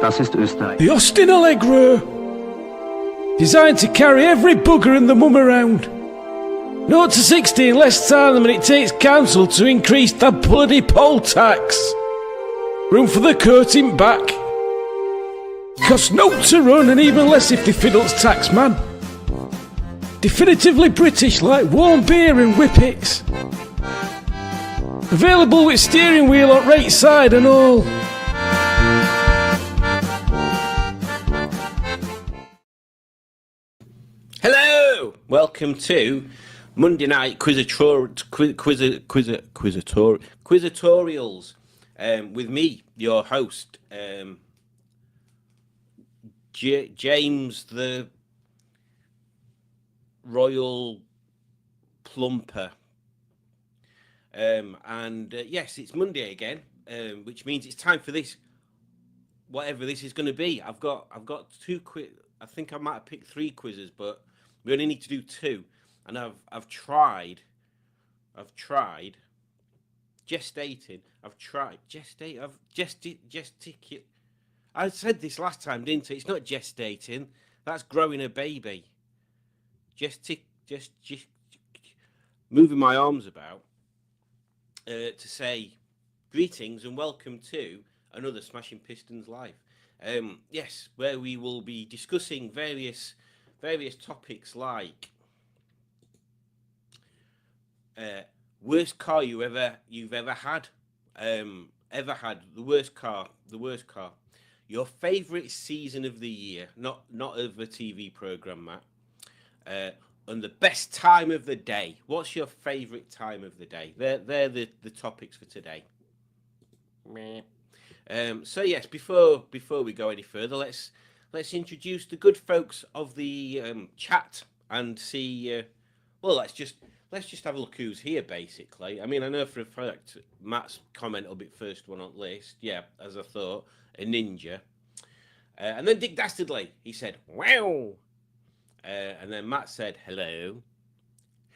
Das ist Österreich. The Austin Allegro. Designed to carry every bugger and the mum around. 0 to 60 in less time than it takes council to increase the bloody poll tax. Room for the curtain back. Costs no to run and even less if they fiddles tax man. Definitively British like warm beer and whippets. Available with steering wheel at right side and all. Hello! Welcome to Monday Night Quizzatorials with me, your host, James the Royal Plumper. Yes, it's Monday again, which means it's time for this, whatever this is going to be. I've got two quiz. I think I might have picked 3 quizzes, but we only need to do 2. And I've tried gestating. I said this last time, didn't I? It's not gestating. That's growing a baby. Just moving my arms about to say greetings and welcome to another Smashing Pistons Live. Yes, where we will be discussing various topics like worst car you've ever had, the worst car, your favourite season of the year, not of a TV programme, Matt, and the best time of the day. What's your favourite time of the day? They're the topics for today. So yes, before we go any further, let's introduce the good folks of the chat and see. Let's just have a look who's here. Basically, I mean, I know for a fact Matt's comment will be first one on the list. Yeah, as I thought, a ninja, and then Dick Dastardly. He said, "Wow," and then Matt said, "Hello,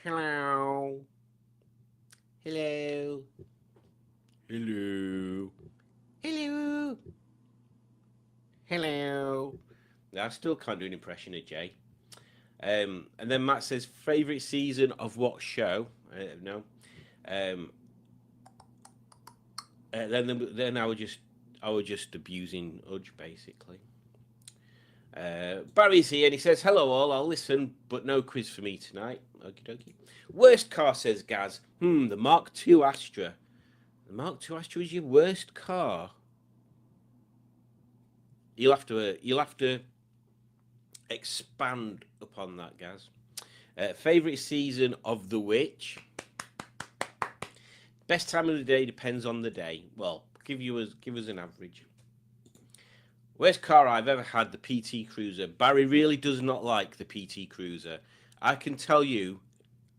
hello, hello, hello." Hello. Hello. I still can't do an impression of Jay. And then Matt says, favourite season of what show? No. Then I was just abusing Udge, basically. Barry's here and he says, hello all, I'll listen, but no quiz for me tonight. Okie dokie. Worst car, says Gaz. The Mark II Astra. The Mark II Astra is your worst car. You'll have to expand upon that, Gaz. Favourite season of The Witch. Best time of the day depends on the day. Well, give us an average. Worst car I've ever had, the PT Cruiser. Barry really does not like the PT Cruiser. I can tell you,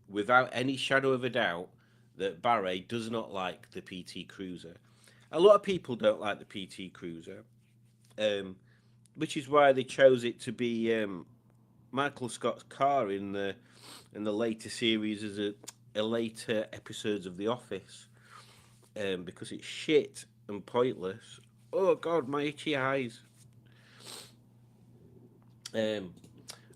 without any shadow of a doubt, that Barry does not like the PT Cruiser. A lot of people don't like the PT Cruiser, which is why they chose it to be Michael Scott's car in the later series as a later episodes of The Office, because it's shit and pointless. Oh God, my itchy eyes. And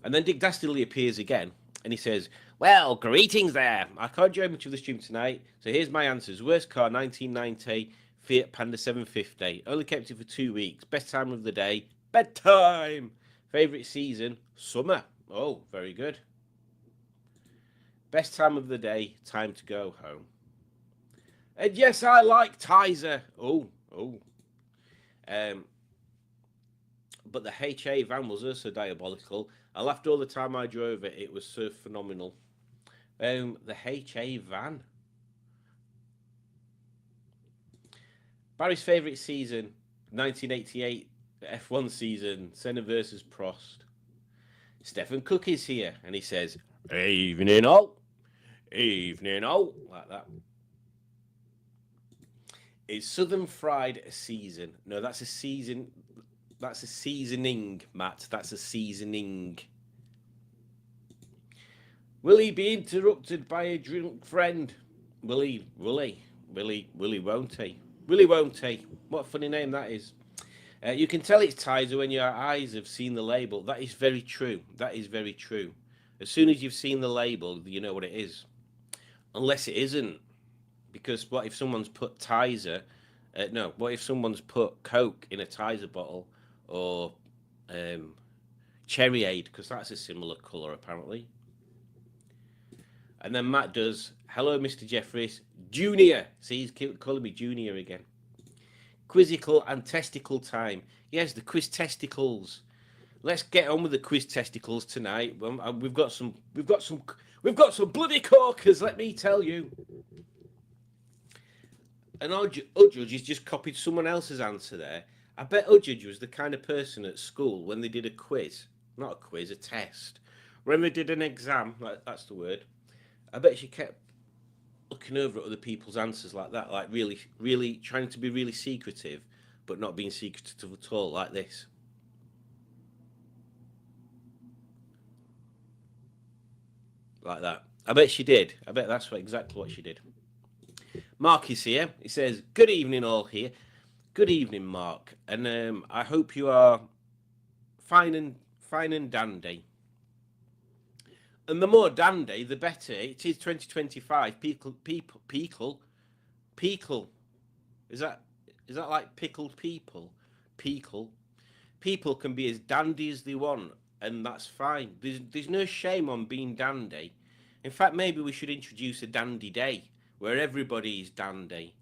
then Dick Dastardly appears again, and he says, well, greetings there. I can't join much of the stream tonight, so here's my answers. Worst car, 1990, Fiat Panda 750. Only kept it for 2 weeks. Best time of the day, bedtime. Favourite season, summer. Oh, very good. Best time of the day, time to go home. And yes, I like Tizer. Oh. But the HA van was also diabolical. I laughed all the time I drove it. It was so phenomenal. The HA van. Barry's favourite season, 1988 F1 season, Senna versus Prost. Stephen Cook is here, and he says, evening all, like that. Is Southern Fried a season? No, that's a season. That's a seasoning, Matt. That's a seasoning. Will he be interrupted by a drunk friend? Will he? Won't he? What a funny name that is. You can tell it's Tizer when your eyes have seen the label. That is very true. That is very true. As soon as you've seen the label, you know what it is. Unless it isn't. Because what if someone's put Tizer... no, what if someone's put Coke in a Tizer bottle or Cherryade, because that's a similar colour apparently. And then Matt does, hello, Mr. Jeffries, Junior. See, he's calling me Junior again. Quizzical and testicle time. Yes, the quiz testicles. Let's get on with the quiz testicles tonight. We've got some bloody corkers, let me tell you. And Udjudge has just copied someone else's answer there. I bet Udjudge was the kind of person at school when they did a quiz, not a quiz, a test. When they did an exam, that's the word. I bet she kept looking over at other people's answers like that, like really, really trying to be really secretive, but not being secretive at all, like this. Like that. I bet she did. I bet that's exactly what she did. Mark is here. He says, good evening all here. Good evening, Mark. And I hope you are fine and dandy. And the more dandy, the better. It is 2025. Peakle. Is that like pickled people? Peakle. People can be as dandy as they want, and that's fine. There's no shame on being dandy. In fact, maybe we should introduce a dandy day where everybody is dandy,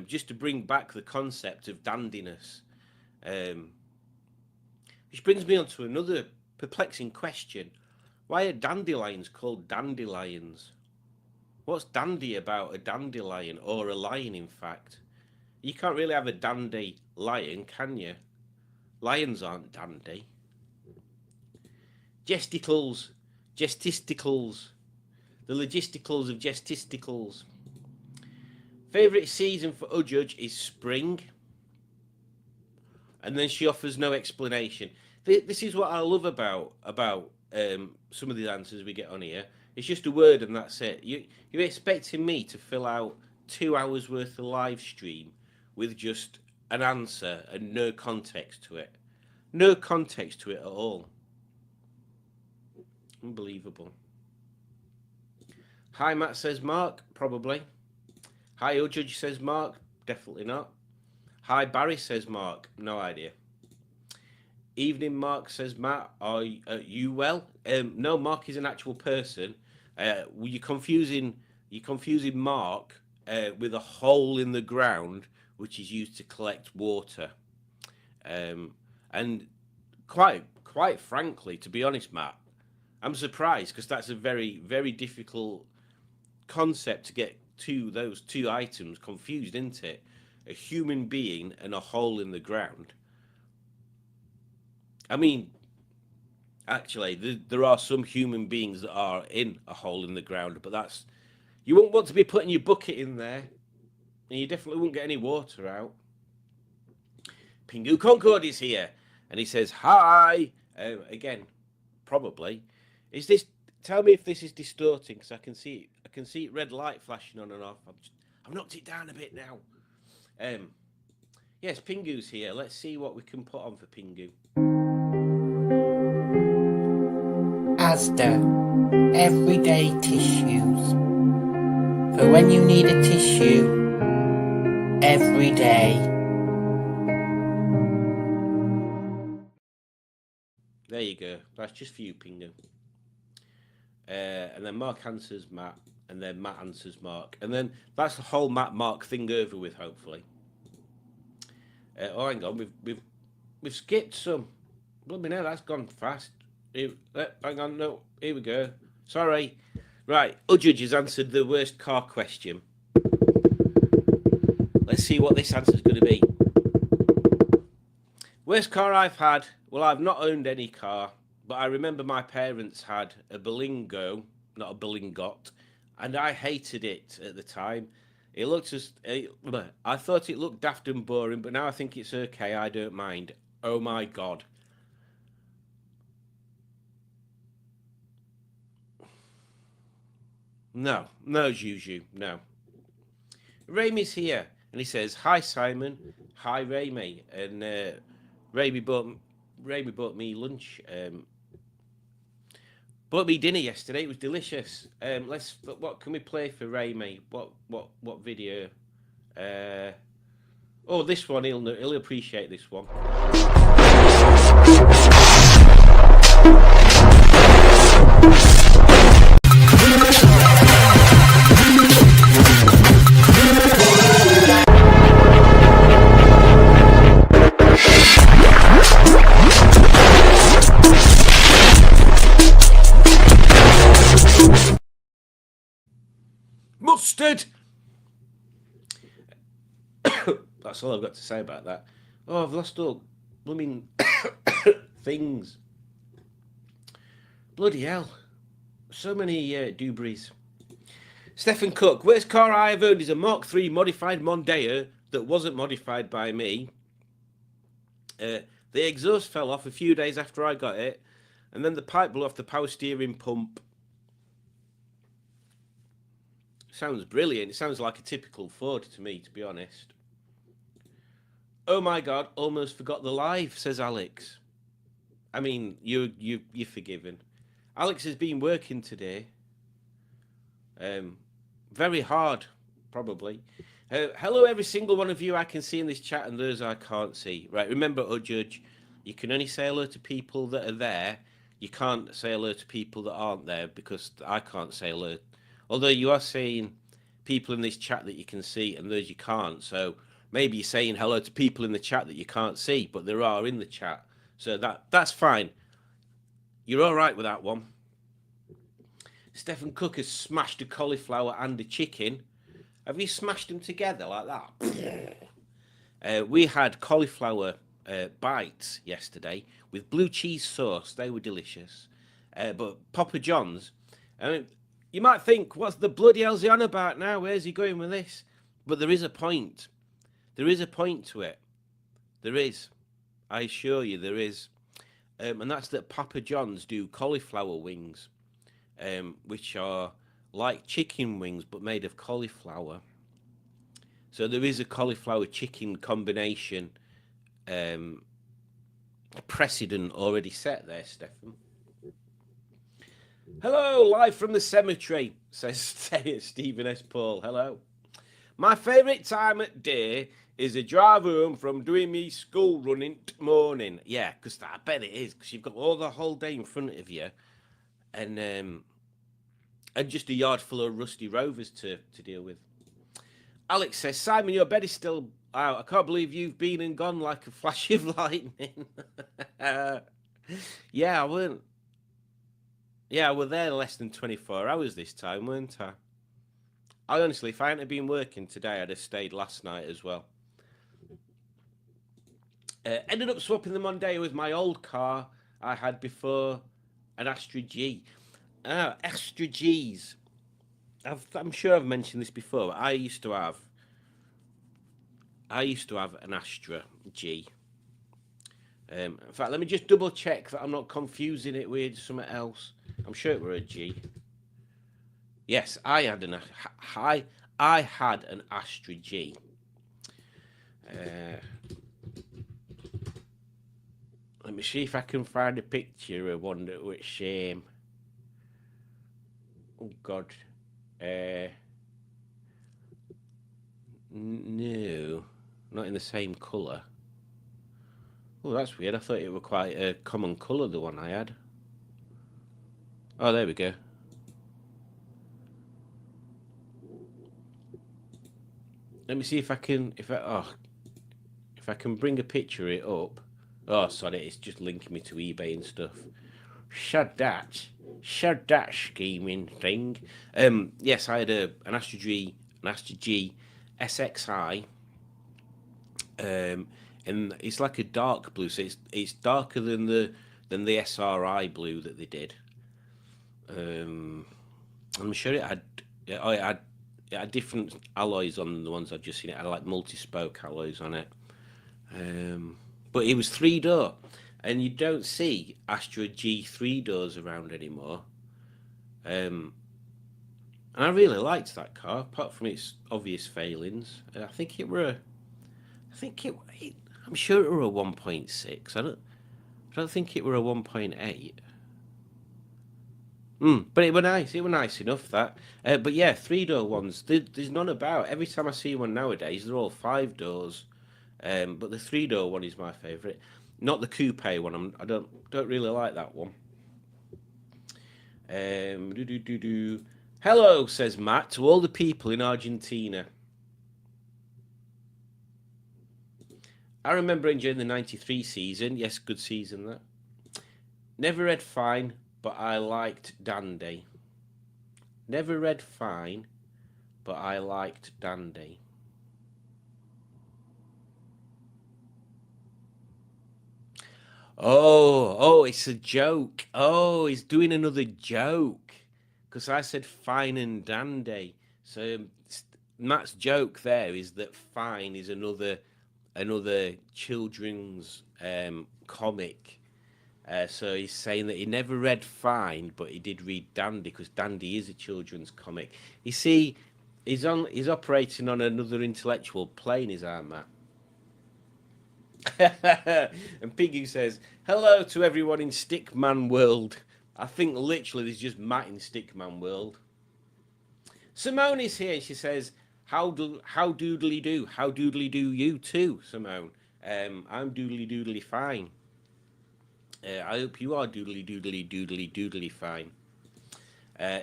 just to bring back the concept of dandiness. Which brings me on to another perplexing question. Why are dandelions called dandelions? What's dandy about a dandelion, or a lion, in fact? You can't really have a dandy lion, can you? Lions aren't dandy. Gesticles. The logisticals of gestisticles. Favourite season for Udjudge is spring. And then she offers no explanation. This is what I love about some of the answers we get on here. It's just a word and that's it. You're expecting me to fill out 2 hours worth of live stream with just an answer and no context to it. No context to it at all. Unbelievable. Hi, Matt, says Mark. Probably. Hi, Udjudge, says Mark. Definitely not. Hi, Barry, says Mark. No idea. Evening, Mark, says Matt. Are you well? No, Mark is an actual person. You're confusing Mark with a hole in the ground, which is used to collect water. And quite frankly, to be honest, Matt, I'm surprised because that's a very, very difficult concept to get those two items confused, isn't it? A human being and a hole in the ground. I mean, actually, there are some human beings that are in a hole in the ground, but you won't want to be putting your bucket in there, and you definitely won't get any water out. Pingu Concord is here, and he says hi. Again, probably. Is this? Tell me if this is distorting, because I can see red light flashing on and off. I've knocked it down a bit now. Yes, Pingu's here. Let's see what we can put on for Pingu. Asda everyday tissues for when you need a tissue every day. There you go. That's just for you, Pingu. And then Mark answers Matt, and then Matt answers Mark, and then that's the whole Matt-Mark thing over with, hopefully. Hang on, we've skipped some. Bloody hell, that's gone fast. Hang on, no, here we go. Sorry. Right, Udjudge has answered the worst car question. Let's see what this answer's going to be. Worst car I've had? Well, I've not owned any car, but I remember my parents had a Berlingo, not a Berlingot, and I hated it at the time. It looked I thought it looked daft and boring, but now I think it's okay. I don't mind. Oh my God. No, Juju, no. Ramey's here, and he says, hi, Simon. Hi, Ramey. And Raby bought me lunch. Bought me dinner yesterday. It was delicious. What can we play for Ray, mate? What video? Oh, this one. He'll appreciate this one. Mustard! That's all I've got to say about that. Oh, I've lost all blooming things. Bloody hell. So many doobies. Stephen Cook. Worst car I have owned is a Mark III modified Mondeo that wasn't modified by me. The exhaust fell off a few days after I got it, and then the pipe blew off the power steering pump. Sounds brilliant. It sounds like a typical Ford to me, to be honest. Oh my God, almost forgot the live, says Alex. I mean, you're forgiven. Alex has been working today. Very hard, probably. Hello, every single one of you I can see in this chat, and those I can't see. Right, remember, Judge, you can only say hello to people that are there. You can't say hello to people that aren't there, because I can't say hello. Although you are saying people in this chat that you can see and those you can't. So maybe you're saying hello to people in the chat that you can't see, but there are in the chat. So that's fine. You're all right with that one. Stephen Cook has smashed a cauliflower and a chicken. Have you smashed them together like that? We had cauliflower bites yesterday with blue cheese sauce. They were delicious. But Papa John's, I mean, you might think, what's the bloody hell's he on about now? Where's he going with this? But there is a point. There is a point to it. There is. I assure you there is. And that's that Papa John's do cauliflower wings, which are like chicken wings but made of cauliflower. So there is a cauliflower chicken combination precedent already set there, Stefan. Hello, live from the cemetery, says Stephen S. Paul. Hello. My favourite time at day is a drive home from doing me school running morning. Yeah, because I bet it is, because you've got all the whole day in front of you, and just a yard full of rusty rovers to deal with. Alex says, Simon, your bed is still out. I can't believe you've been and gone like a flash of lightning. Yeah, I weren't. Yeah, we're there less than 24 hours this time, weren't I? I honestly, if I hadn't been working today, I'd have stayed last night as well. Ended up swapping the Mondeo with my old car I had before, an Astra G. Astra Gs. I'm sure I've mentioned this before. But I used to have an Astra G. In fact, let me just double check that I'm not confusing it with something else. I'm sure it were a G. Yes, I had an Astra G. Let me see if I can find a picture of one that was same. Oh God. No, not in the same colour. Oh, that's weird. I thought it were quite a common colour, the one I had. Oh, there we go. Let me see if I can, if I can bring a picture of it up. Oh, sorry, it's just linking me to eBay and stuff. Shut that scheming thing. Yes, I had an Astra G SXI. And it's like a dark blue, so it's darker than the SRI blue that they did. I'm sure it had different alloys on the ones I've just seen. It had like multi-spoke alloys on it. But it was 3-door, and you don't see Astra G 3-doors around anymore. And I really liked that car, apart from its obvious failings. I think I'm sure it were a 1.6. I don't think it were a 1.8. But it were nice. It were nice enough that. But yeah, 3-door ones. There's none about. Every time I see one nowadays, they're all 5 doors. But the 3-door one is my favourite. Not the coupe one. I don't really like that one. Hello, says Matt, to all the people in Argentina. I remember enjoying the 93 season. Yes, good season that. Never read Fine, but I liked Dandy. Never read Fine, but I liked Dandy. Oh, it's a joke. Oh, he's doing another joke. Because I said Fine and Dandy. So Matt's joke there is that Fine is another children's comic. So he's saying that he never read Fine, but he did read Dandy, because Dandy is a children's comic. You see, he's operating on another intellectual plane, is our Matt. And Piggy says, hello to everyone in Stickman World. I think literally there's just Matt in Stickman World. Simone is here. She says, how doodly do? How doodly do you too, Simone? I'm doodly fine. I hope you are doodly fine.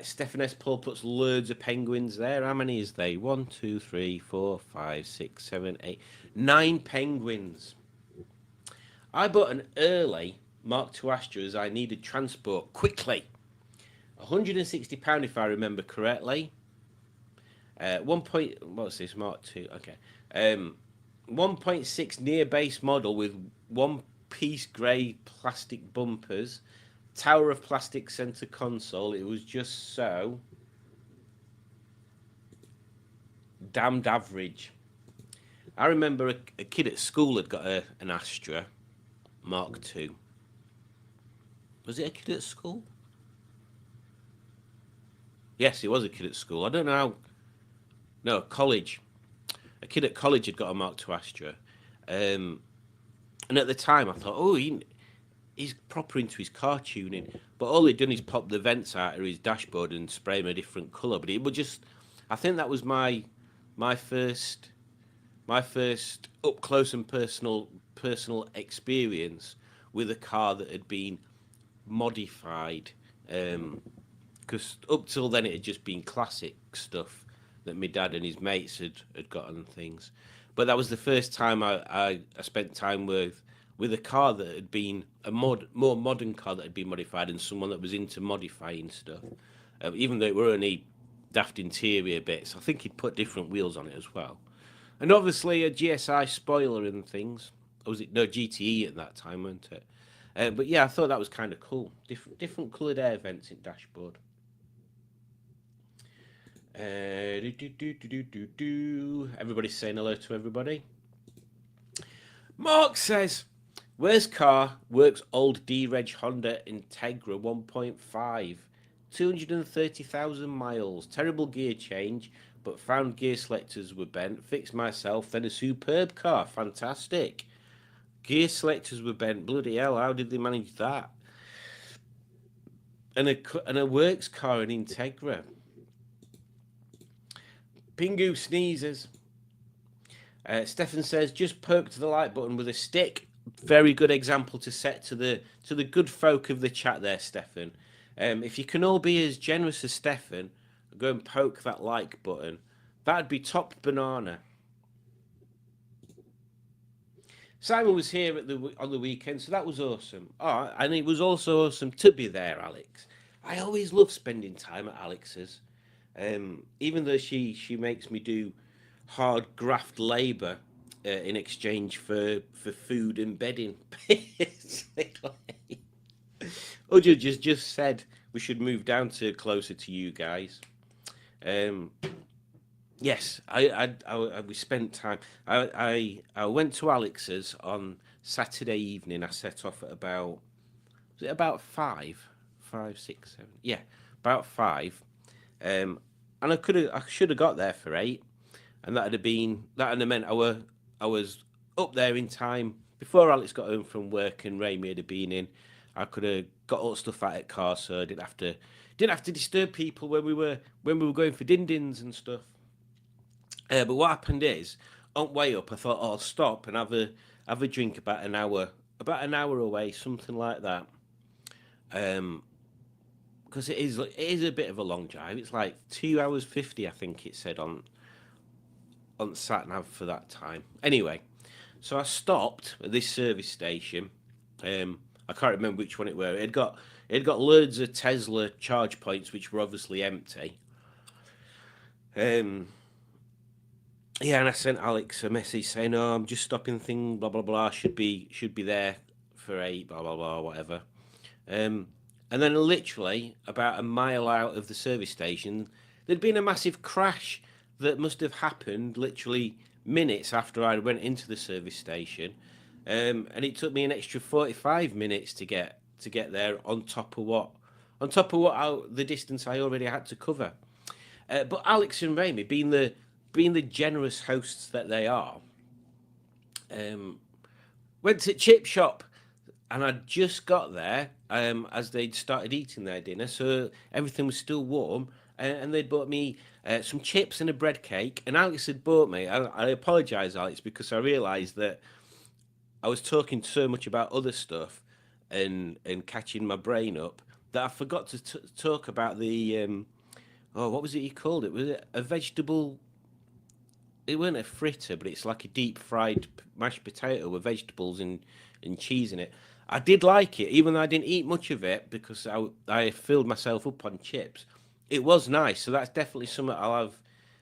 Stefan S. Paul puts loads of penguins there. How many is they? 1, 2, 3, 4, 5, 6, 7, 8, 9 penguins. I bought an early Mark II Astra as I needed transport quickly. £160 if I remember correctly. What's this, Mark II? Okay. 1.6 near base model with one-piece grey plastic bumpers, tower of plastic centre console. It was just so damned average. I remember a kid at school had got an Astra Mark II. Was it a kid at school? Yes, it was a kid at school. I don't know how. No, college. A kid at college had got a Mark II Astra. And at the time, I thought, oh, he's proper into his car tuning. But all he'd done is pop the vents out of his dashboard and spray them a different colour. But it would just. I think that was my first up close and personal experience with a car that had been modified, because up till then it had just been classic stuff that my dad and his mates had gotten things. But that was the first time I spent time with a car that had been a more modern car that had been modified, and someone that was into modifying stuff, even though it were only daft interior bits. I think he'd put different wheels on it as well. And obviously a GSI spoiler and things. Or was it? No, GTE at that time, wasn't it? But yeah, I thought that was kind of cool. Different coloured air vents in dashboard. Everybody's saying hello to everybody. Mark says, where's car? Works old D-Reg Honda Integra 1.5. 230,000 miles. Terrible gear change, but found gear selectors were bent. Fixed myself, then a superb car. Fantastic. Gear selectors were bent. Bloody hell, how did they manage that? And a works car, an Integra. Pingu sneezes. Stefan says, just poke to the like button with a stick. Very good example to set to the good folk of the chat there, Stefan. If you can all be as generous as Stefan, go and poke that like button. That'd be top banana. Simon was here on the weekend, so that was awesome. Oh, and it was also awesome to be there, Alex. I always love spending time at Alex's. Even though she makes me do hard graft labour in exchange for food and bedding. Uja just said we should move down to closer to you guys. Yes, we spent time. I went to Alex's on Saturday evening. I set off at about 5, 6, 7. Yeah, about 5. And I should have got there for 8, and that'd have meant I was up there in time before Alex got home from work and Rami had been in. I could have got all the stuff out at car, so I didn't have to disturb people when we were going for din-dins and stuff. But what happened is, on way up, I thought, oh, I'll stop and have a drink about an hour away, something like that. Because it is a bit of a long drive. It's like 2 hours 50, I think it said on sat nav for that time. Anyway, so I stopped at this service station. I can't remember which one it were. It had got loads of Tesla charge points, which were obviously empty. Yeah, and I sent Alex a message saying, "Oh, I'm just stopping thing, blah blah blah. Should be there for 8, blah blah blah, whatever." And then literally about a mile out of the service station, there'd been a massive crash that must have happened literally minutes after I went into the service station, and it took me an extra 45 minutes to get there on top of what the distance I already had to cover. But Alex and Rami, being the generous hosts that they are, went to Chip Shop, and I'd just got there as they'd started eating their dinner, so everything was still warm, and they'd bought me some chips and a bread cake. And Alex had bought me. I apologise, Alex, because I realised that I was talking so much about other stuff and catching my brain up that I forgot to talk about the what was it you called it? Was it a vegetable? It wasn't a fritter, but it's like a deep fried mashed potato with vegetables and cheese in it. I did like it, even though I didn't eat much of it because I filled myself up on chips. It was nice, so that's definitely something I'll have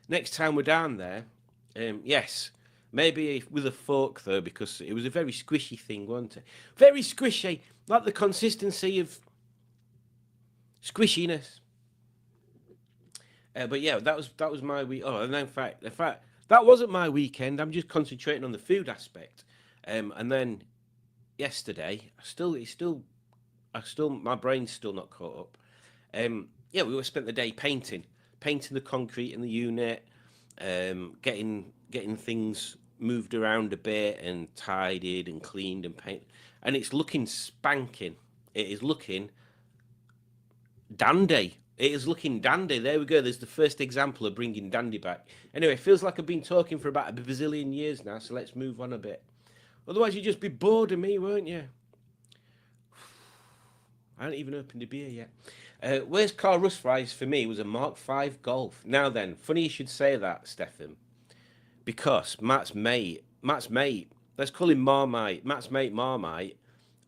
next time we're down there. Yes, maybe with a fork though, because it was a very squishy thing, wasn't it? Very squishy, like the consistency of squishiness. But yeah, that was my week. Oh, and in fact, that wasn't my weekend. I'm just concentrating on the food aspect. And then yesterday, my brain's still not caught up. Yeah, we spent the day painting the concrete in the unit, getting things moved around a bit and tidied and cleaned and painted, and it's looking spanking. It is looking dandy. It is looking dandy. There we go. There's the first example of bringing dandy back. Anyway, it feels like I've been talking for about a bazillion years now, so let's move on a bit. Otherwise, you'd just be bored of me, won't you? I haven't even opened a beer yet. Where's Carl Rusfries for me was a Mark V Golf. Now then, funny you should say that, Stefan, because Matt's mate, let's call him Marmite. Matt's mate Marmite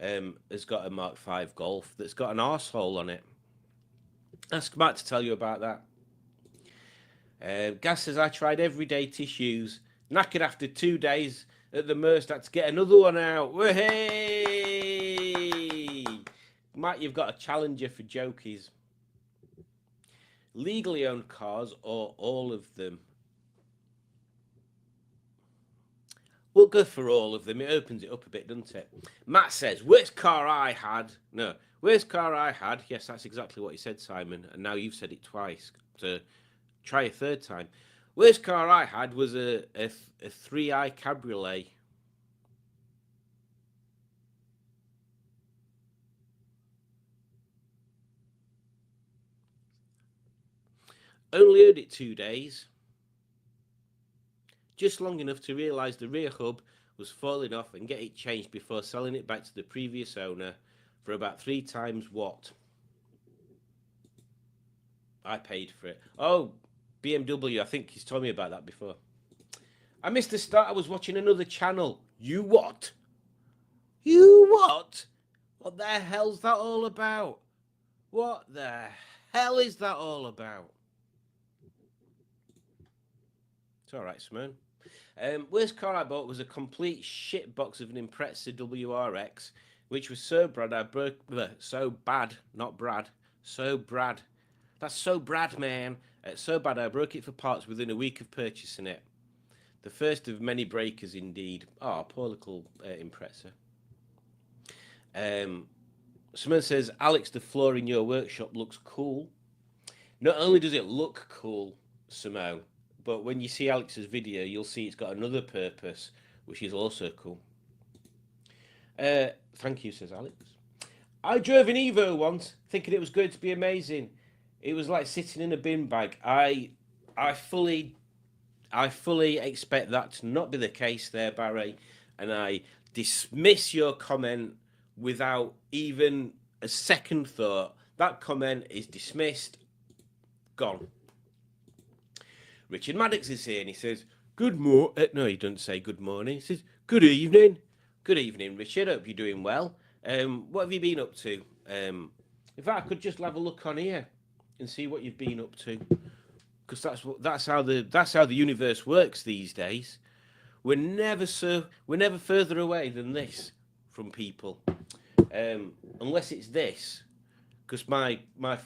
has got a Mark V Golf that's got an arsehole on it. Ask Matt to tell you about that. Gas says, I tried everyday tissues. Knackered after 2 days at the Merce. Had to get another one out. Hey! Matt, you've got a challenger for jokies. Legally owned cars or all of them? We'll go for all of them. It opens it up a bit, doesn't it? Matt says, worst car I had. No. Worst car I had. Yes, that's exactly what he said, Simon. And now you've said it twice. So try a third time. Worst car I had was a 3i Cabriolet. Only owned it 2 days. Just long enough to realise the rear hub was falling off and get it changed before selling it back to the previous owner for about 3 times what I paid for it. Oh, BMW, I think he's told me about that before. I missed the start. I was watching another channel. You what? You what? What the hell's that all about? What the hell is that all about? It's all right, Simone. Worst car I bought was a complete shit box of an Impreza WRX, which was so bad I broke. So bad, not Brad. So Brad. That's so Brad, man. So bad I broke it for parts within a week of purchasing it. The first of many breakers, indeed. Oh, poor little Impreza. Someone says, Alex, the floor in your workshop looks cool. Not only does it look cool, Simone, but when you see Alex's video, you'll see it's got another purpose, which is also cool. Thank you, says Alex. I drove an Evo once, thinking it was going to be amazing. It was like sitting in a bin bag. I fully expect that to not be the case there, Barry, and I dismiss your comment without even a second thought. That comment is dismissed, gone. Richard Maddox is here, and he says, "Good morning." No, he doesn't say good morning. He says, "Good evening." Good evening, Richard. Hope you're doing well. What have you been up to? In fact, I could just have a look on here and see what you've been up to, because that's how the universe works these days. We're never further away than this from people, unless it's this, because my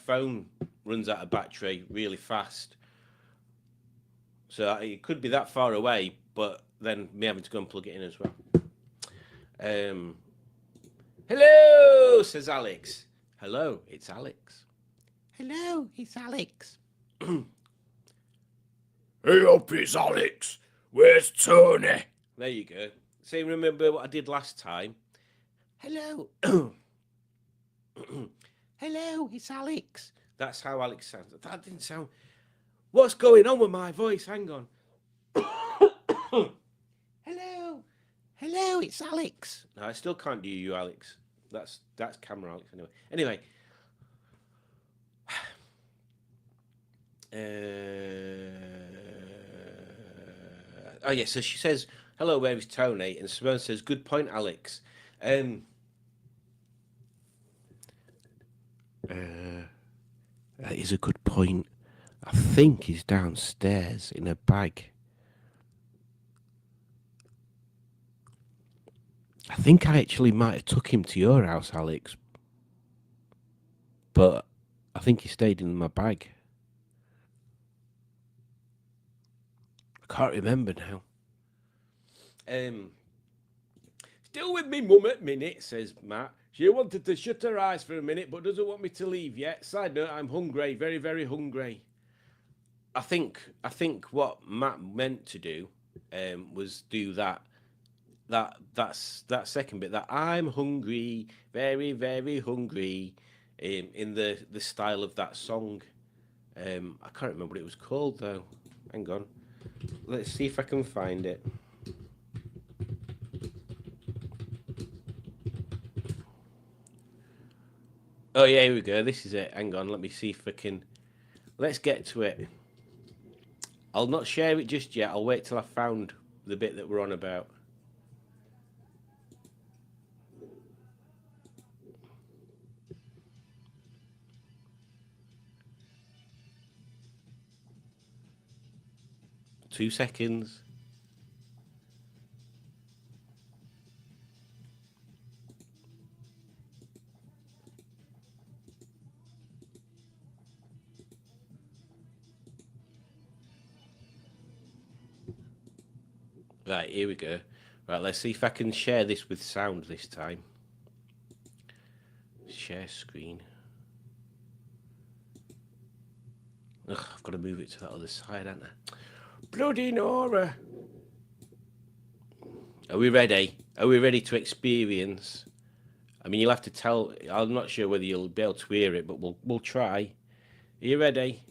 phone runs out of battery really fast. So it could be that far away, but then me having to go and plug it in as well. Hello, says Alex. Hello, it's Alex. Hello, it's Alex. Hey up, it's Alex. Where's Tony? There you go. See, remember what I did last time? Hello. Hello, it's Alex. That's how Alex sounds. That didn't sound... What's going on with my voice? Hang on. Hello. Hello, it's Alex. No, I still can't do you, Alex. That's camera Alex anyway. Oh yeah, so she says, "Hello, where is Tony?" And Simone says, "Good point, Alex." That is a good point. I think he's downstairs in a bag. I think I actually might have took him to your house, Alex. But I think he stayed in my bag. I can't remember now. Still with me, mum, at minute, says Matt. She wanted to shut her eyes for a minute, but doesn't want me to leave yet. Side note, I'm hungry, very, very hungry. I think what Matt meant to do was do that second bit, that I'm hungry, very, very hungry, in the style of that song. I can't remember what it was called though. Hang on, let's see if I can find it. Oh yeah, here we go. This is it. Hang on, let me see if I can. Let's get to it. I'll not share it just yet. I'll wait till I found the bit that we're on about. Two seconds. Right, here we go. Right, let's see if I can share this with sound this time. Share screen. Ugh, I've got to move it to that other side, haven't I? Bloody Nora. Are we ready? Are we ready to experience? I mean, you'll have to tell. I'm not sure whether you'll be able to hear it, but we'll try. Are you ready?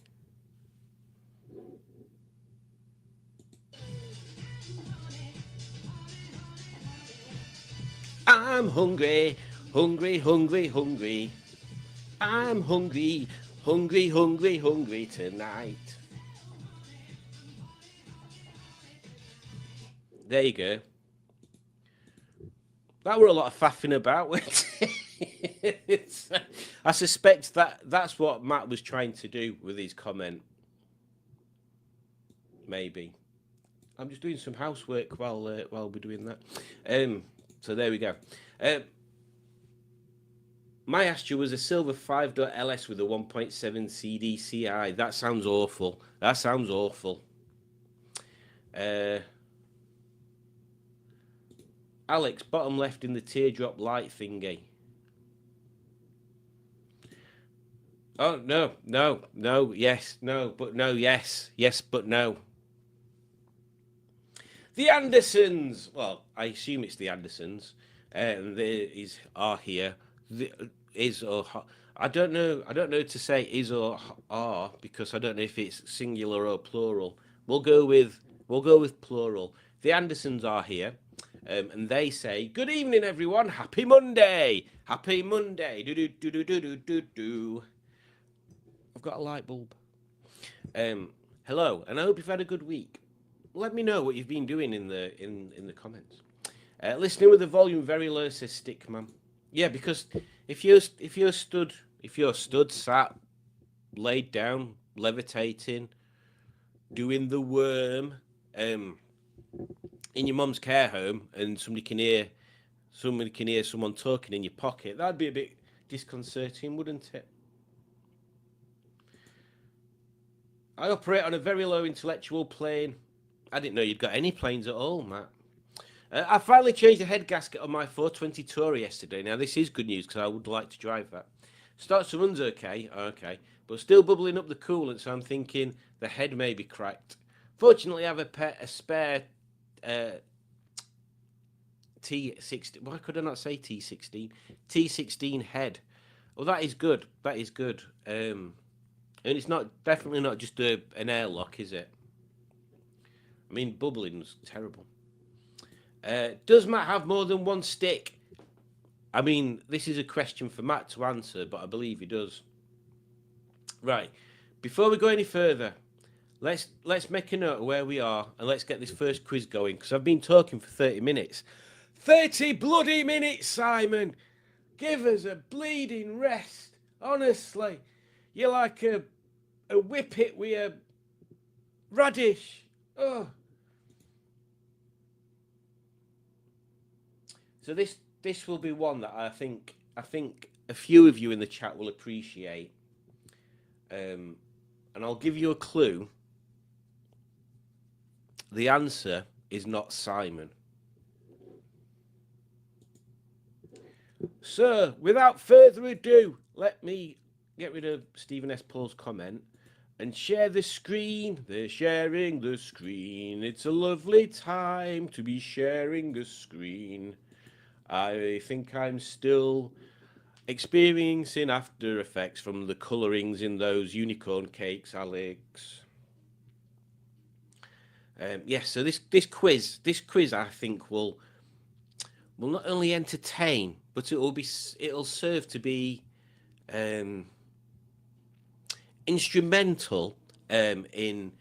I'm hungry, hungry, hungry, hungry. I'm hungry, hungry, hungry, hungry tonight. There you go. That were a lot of faffing about, weren't it? I suspect that's what Matt was trying to do with his comment. Maybe. I'm just doing some housework while we're doing that. So there we go. My Astra was a silver 5.LS with a 1.7 CDCI. That sounds awful. That sounds awful. Alex, bottom left in the teardrop light thingy. Oh, no, yes, no, but no, yes, but no. The Andersons. Well, I assume it's the Andersons. They are here. Is or I don't know. I don't know to say is or are because I don't know if it's singular or plural. We'll go with plural. The Andersons are here, and they say, "Good evening, everyone. Happy Monday. Happy Monday." Do do do do do do do do. I've got a light bulb. Hello, and I hope you've had a good week. Let me know what you've been doing in the comments. Listening with the volume very low, says Stickman. Yeah, because if you're stood, sat, laid down, levitating, doing the worm, in your mum's care home, and somebody can hear someone talking in your pocket, that'd be a bit disconcerting, wouldn't it? I operate on a very low intellectual plane. I didn't know you'd got any planes at all, Matt. I finally changed the head gasket on my 420 Tourer yesterday. Now, this is good news because I would like to drive that. Starts and runs okay, but still bubbling up the coolant, so I'm thinking the head may be cracked. Fortunately, I have a spare T16. Why could I not say T16? T16 head. Well, that is good. That is good. And it's definitely not just an airlock, is it? I mean, bubbling's terrible. Does Matt have more than one stick? I mean, this is a question for Matt to answer, but I believe he does. Right. Before we go any further, let's make a note of where we are and let's get this first quiz going because I've been talking for 30 minutes. 30 bloody minutes, Simon! Give us a bleeding rest. Honestly, you're like a whippet with a radish. Oh. So this will be one that I think a few of you in the chat will appreciate. And I'll give you a clue. The answer is not Simon. So, without further ado, let me get rid of Stephen S. Paul's comment and share the screen. They're sharing the screen. It's a lovely time to be sharing the screen. I think I'm still experiencing after effects from the colourings in those unicorn cakes, Alex. Yes, so this quiz, I think will not only entertain, but it'll serve to be instrumental in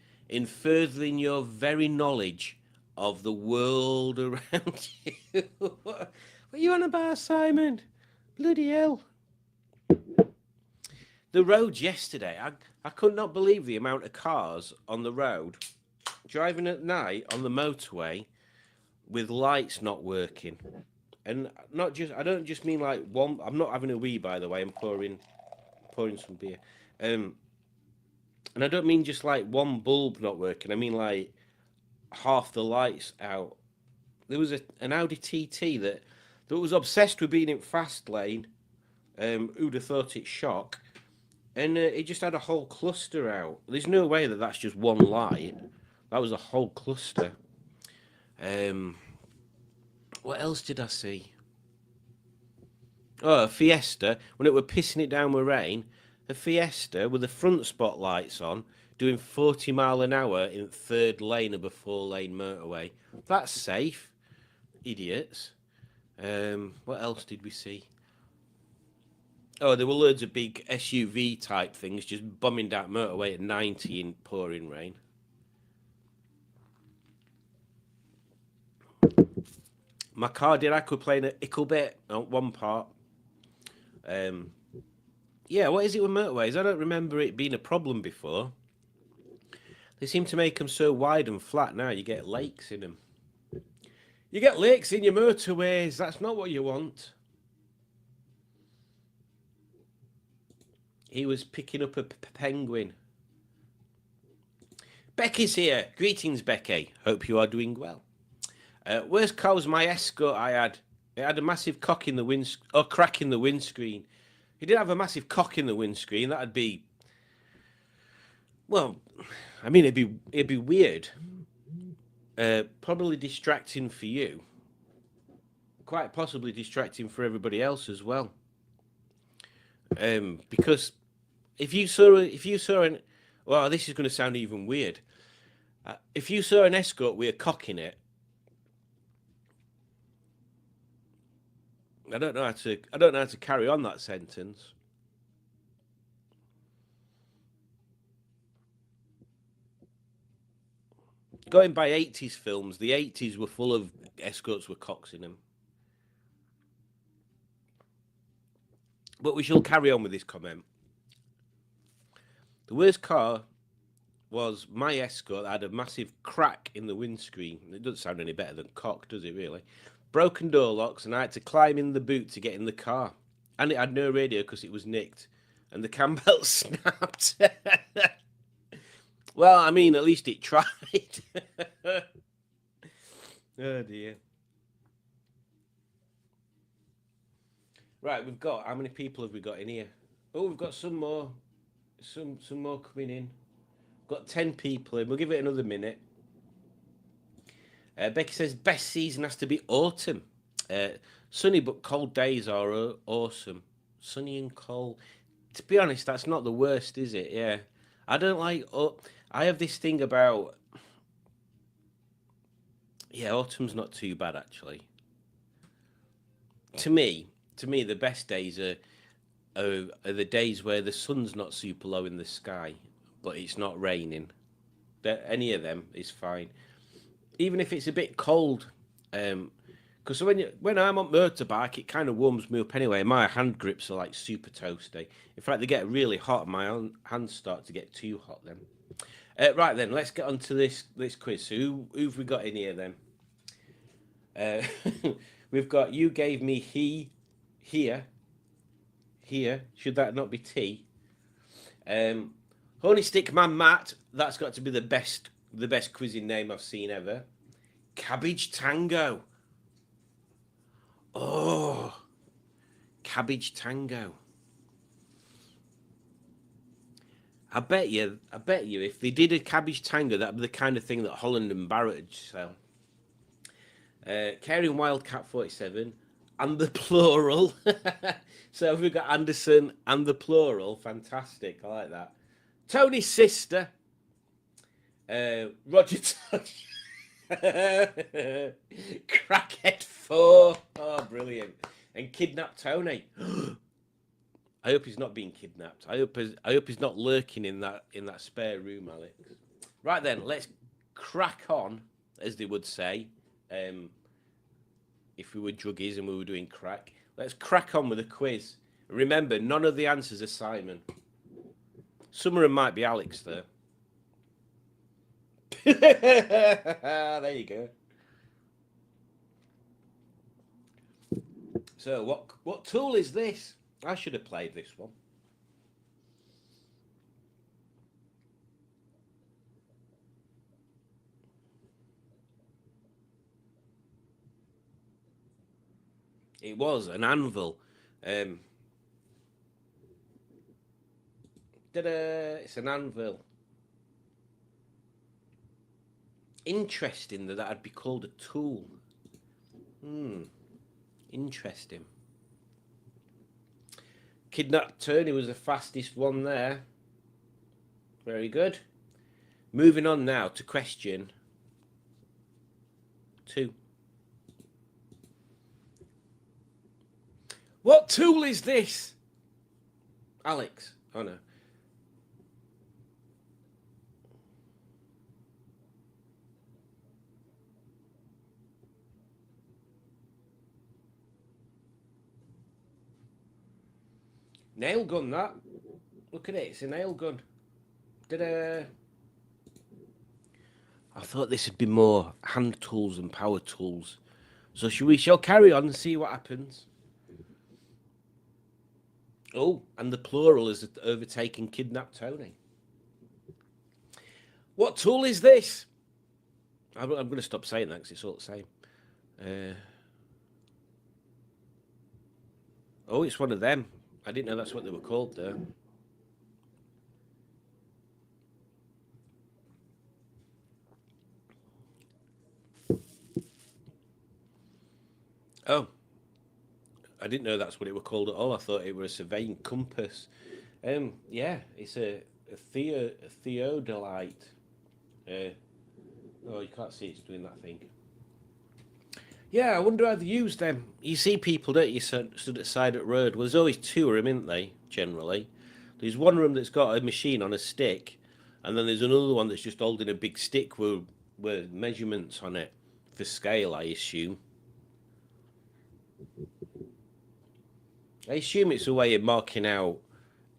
furthering your very knowledge of the world around you. What are you on about, Simon? Bloody hell. The roads yesterday, I could not believe the amount of cars on the road driving at night on the motorway with lights not working. And I don't just mean like one. I'm not having a wee, by the way. I'm pouring some beer. And I don't mean just like one bulb not working. I mean like half the lights out. There was an Audi TT that was obsessed with being in fast lane. Who'd have thought it's shock? And it just had a whole cluster out. There's no way that that's just one light. That was a whole cluster. What else did I see? Oh, a Fiesta. When it were pissing it down with rain, a Fiesta with the front spotlights on, doing 40 mile an hour in third lane of a 4-lane motorway. That's safe. Idiots. What else did we see? Oh, there were loads of big SUV type things just bumming down motorway at 90 in pouring rain. My car did. I could play a ickle bit on one part. Yeah, what is it with motorways? I don't remember it being a problem before. They seem to make them so wide and flat now. You get lakes in them. You get lakes in your motorways. That's not what you want. He was picking up a penguin. Becky's here. Greetings, Becky. Hope you are doing well. Worst car was my Escort I had. It had a massive crack in the windscreen. If it did have a massive cock in the windscreen, that'd be, well, I mean, it'd be weird. probably distracting for you. Quite possibly distracting for everybody else as well. Because if you saw an, well, this is going to sound even weird. If you saw an escort with a cock in it, I don't know how to carry on that sentence. Going by 80s films, the 80s were full of escorts with cocks in them. But we shall carry on with this comment. The worst car was my escort that had a massive crack in the windscreen. It doesn't sound any better than cock, does it really? Broken door locks, and I had to climb in the boot to get in the car. And it had no radio because it was nicked. And the cam belt snapped. Well, I mean, at least it tried. Oh, dear. Right, we've got, how many people have we got in here? Oh, we've got some more. Some more coming in. Got 10 people in. We'll give it another minute. Becky says, best season has to be autumn. Sunny but cold days are awesome. Sunny and cold. To be honest, that's not the worst, is it? Yeah. I don't like... I have this thing about... Yeah, autumn's not too bad, actually. To me, the best days are the days where the sun's not super low in the sky, but it's not raining. Any of them is fine. Even if it's a bit cold, because when I'm on motorbike, it kind of warms me up anyway. My hand grips are like super toasty. In fact, they get really hot, and my hands start to get too hot then. Right then, let's get on to this quiz. So who've we got in here then? We've got, you gave me here. Should that not be tea? Honey Stick Man Matt, that's got to be the best quizzing name I've seen ever. Cabbage Tango. Oh, Cabbage Tango. I bet you, if they did a Cabbage Tango, that'd be the kind of thing that Holland and Barrett would sell. Caring Wildcat 47, and the plural. So we've got Anderson and the plural. Fantastic, I like that. Tony's sister. Roger Touch. Crackhead 4. Oh, brilliant. And Kidnap Tony. I hope he's not being kidnapped. I hope he's not lurking in that spare room, Alex. Right then, let's crack on, as they would say. If we were druggies and we were doing crack. Let's crack on with a quiz. Remember, none of the answers are Simon. Some of them might be Alex, though. There you go. So, what tool is this? I should have played this one. It was an anvil. It's an anvil. Interesting that'd be called a tool. Interesting. Kidnap Tony was the fastest one there. Very good. Moving on now to question 2. What tool is this? Alex. Oh no. Nail gun, that. Look at it, it's a nail gun. I thought this would be more hand tools and power tools. So we shall carry on and see what happens. Oh, and the plural is overtaking Kidnap Tony. What tool is this? I'm going to stop saying that because it's all the same. Oh, it's one of them. I didn't know that's what they were called, though. Oh, I didn't know that's what it were called at all. I thought it was a surveying compass. Yeah, it's a theodolite. Uh, oh, you can't see it's doing that thing. Yeah, I wonder how they use them. You see people, don't you, stood at the side of the road. Well, there's always two of them, isn't they, generally? There's one room that's got a machine on a stick, and then there's another one that's just holding a big stick with measurements on it for scale, I assume. I assume it's a way of marking out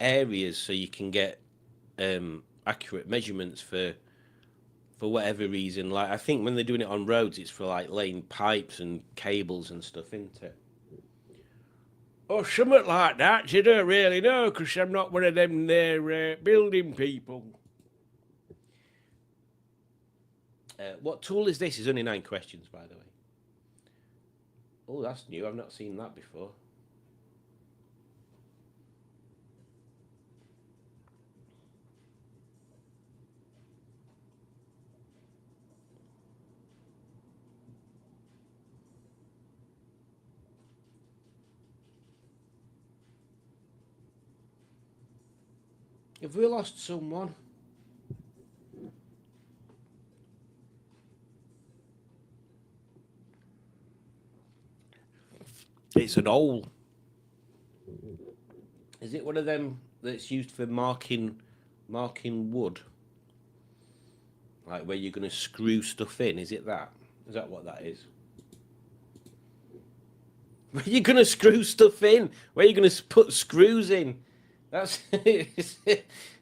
areas so you can get accurate measurements for whatever reason. Like I think when they're doing it on roads, it's for like laying pipes and cables and stuff, isn't it? Or something like that. You don't really know, because I'm not one of them there building people. What tool is this? There's only 9 questions, by the way. Oh, that's new. I've not seen that before. Have we lost someone? It's an awl. Is it one of them that's used for marking wood? Like where you're going to screw stuff in? Is it that? Is that what that is? Where you're going to screw stuff in? Where you're going to put screws in? That's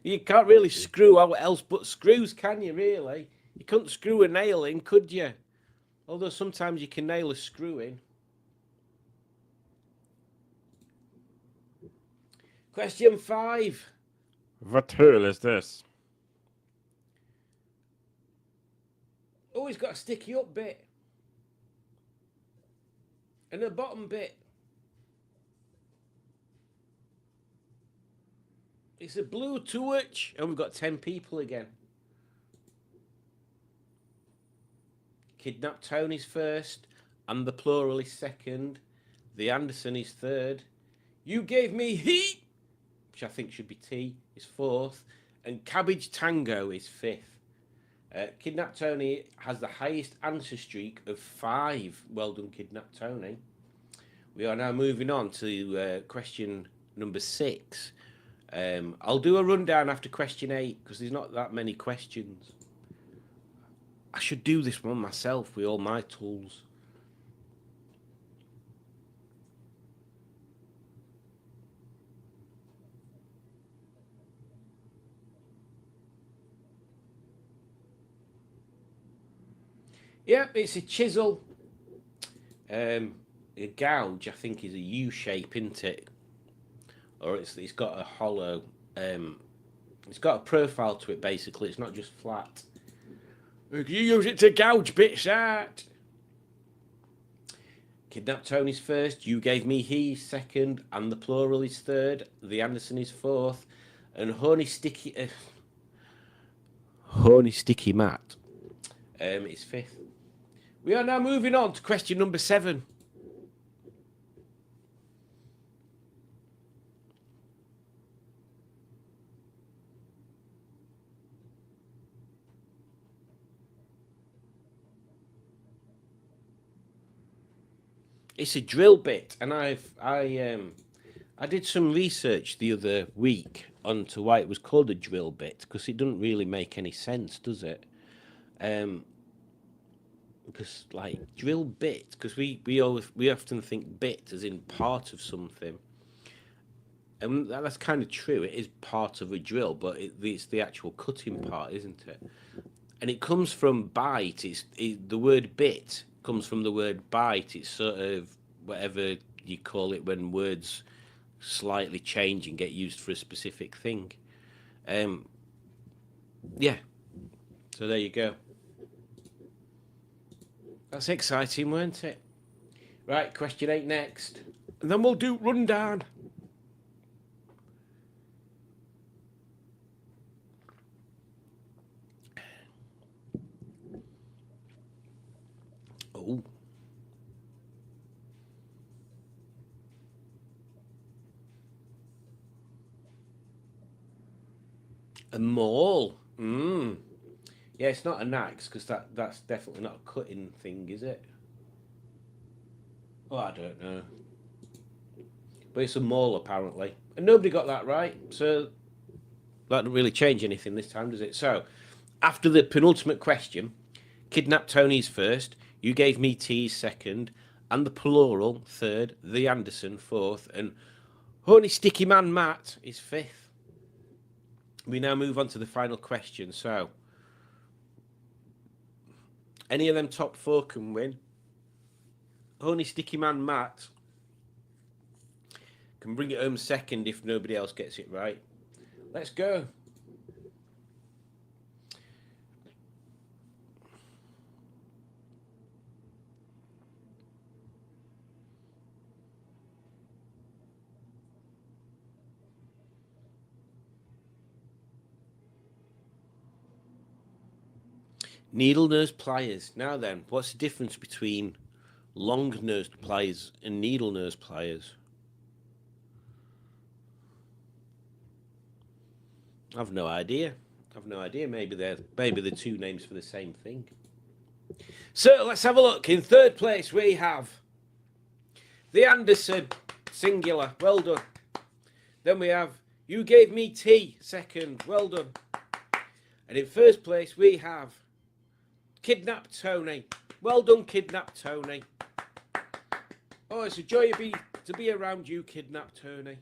you can't really screw out else but screws, can you? Really? You couldn't screw a nail in, could you? Although sometimes you can nail a screw in. Question 5. What tool is this? Oh, he's got a sticky up bit. And the bottom bit. It's a blue torch. And we've got 10 people again. Kidnap Tony's first. And the plural is second. The Anderson is third. You gave me heat, which I think should be T, is fourth. And Cabbage Tango is fifth. Kidnap Tony has the highest answer streak of 5. Well done, Kidnap Tony. We are now moving on to question number 6. I'll do a rundown after question 8 because there's not that many questions. I should do this one myself with all my tools. Yep, it's a chisel. A gouge, I think, is a U shape, isn't it? Or it's got a hollow. It's got a profile to it. Basically, it's not just flat. You use it to gouge bits out. Kidnap Tony's first. You gave me he second, and the plural is third. The Anderson is fourth, and Horny Sticky Matt is fifth. We are now moving on to question number 7. It's a drill bit, and I did some research the other week onto why it was called a drill bit because it doesn't really make any sense, does it? Because like drill bit, because we often think bit as in part of something, and that's kind of true. It is part of a drill, but it's the actual cutting part, isn't it? And it comes from bite. The word bit comes from the word bite. It's sort of whatever you call it when words slightly change and get used for a specific thing. Yeah. So there you go. That's exciting, weren't it? Right, question 8 next. And then we'll do rundown. Oh. A maul. Yeah, it's not an axe because that's definitely not a cutting thing, is it? Oh, I don't know. But it's a maul apparently, and nobody got that right. So that didn't really change anything this time, does it? So after the penultimate question, Kidnap Tony's first. You gave me T's second, and the plural third. The Anderson fourth, and Horny Sticky Man Matt is fifth. We now move on to the final question. So, any of them top four can win. Horny Sticky Man Matt can bring it home second if nobody else gets it right. Let's go. Needle nose pliers. Now then, what's the difference between long nosed pliers and needle nose pliers? I've no idea. Maybe they're the two names for the same thing. So let's have a look. In third place we have the Anderson singular. Well done. Then we have You Gave Me Tea second. Well done. And in first place we have Kidnap Tony. Well done, Kidnap Tony. Oh, it's a joy to be around you, Kidnap Tony.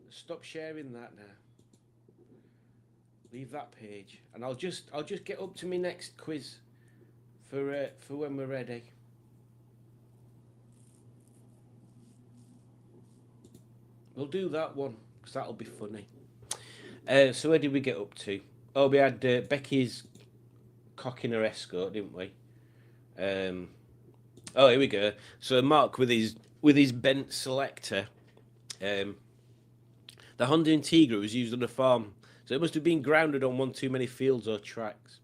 Stop sharing that now. Leave that page, and I'll just get up to my next quiz for when we're ready. We'll do that one because that'll be funny. So where did we get up to? Oh, we had Becky's cocking her escort, didn't we? Oh, here we go. So Mark with his bent selector. The Honda Integra was used on a farm, so it must have been grounded on one too many fields or tracks.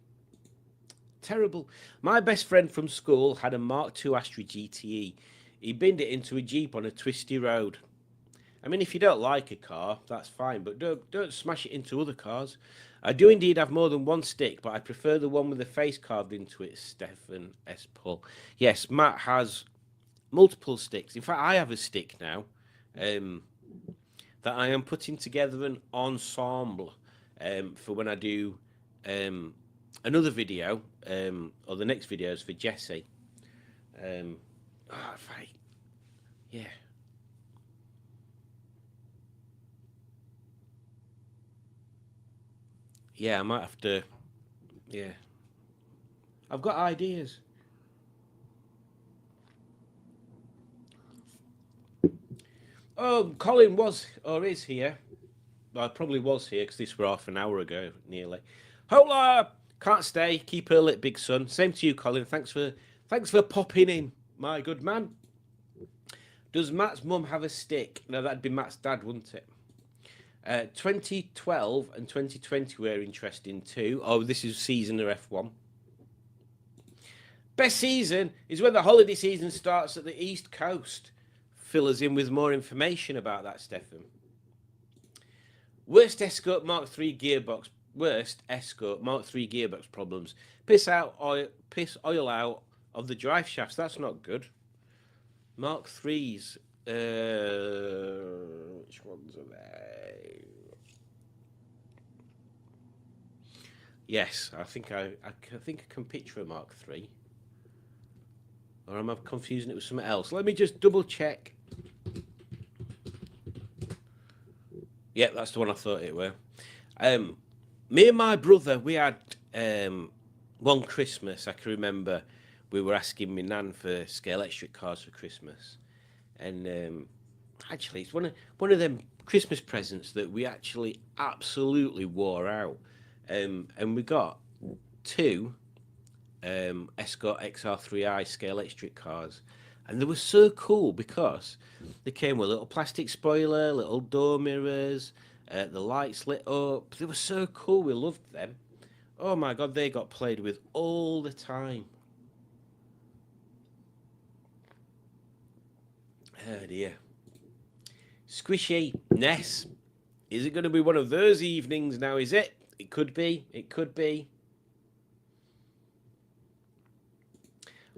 Terrible. My best friend from school had a Mark II Astra GTE. He binned it into a Jeep on a twisty road. I mean, if you don't like a car, that's fine, but don't smash it into other cars. I do indeed have more than one stick, but I prefer the one with the face carved into it, Stefan S. Paul. Yes, Matt has multiple sticks. In fact, I have a stick now that I am putting together an ensemble for when I do another video, or the next videos for Jesse. Yeah. Yeah, I might have to. Yeah. I've got ideas. Oh, Colin was or is here. Well, I probably was here because this were half an hour ago, nearly. Hola! Can't stay. Keep her lit, big son. Same to you, Colin. Thanks for popping in, my good man. Does Matt's mum have a stick? No, that'd be Matt's dad, wouldn't it? 2012 and 2020 were interesting too. Oh, this is season of F1. Best season is when the holiday season starts at the East Coast. Fill us in with more information about that, Stefan. Worst Escort Mark III gearbox. Worst Escort Mark III gearbox problems. Piss oil out of the drive shafts. That's not good. Mark III's. Which ones are they? Yes, I think I can picture a Mark III. Or am I confusing it with something else? Let me just double check. Yeah, that's the one I thought it were. Me and my brother, we had one Christmas. I can remember we were asking my nan for scale electric cars for Christmas, and actually, it's one of them Christmas presents that we actually absolutely wore out. And we got two Escort XR3i scale electric cars, and they were so cool because they came with a little plastic spoiler, little door mirrors, the lights lit up. They were so cool. We loved them. Oh my god, they got played with all the time. Oh dear. Squishy Ness. Is it going to be one of those evenings now, is it? It could be. It could be.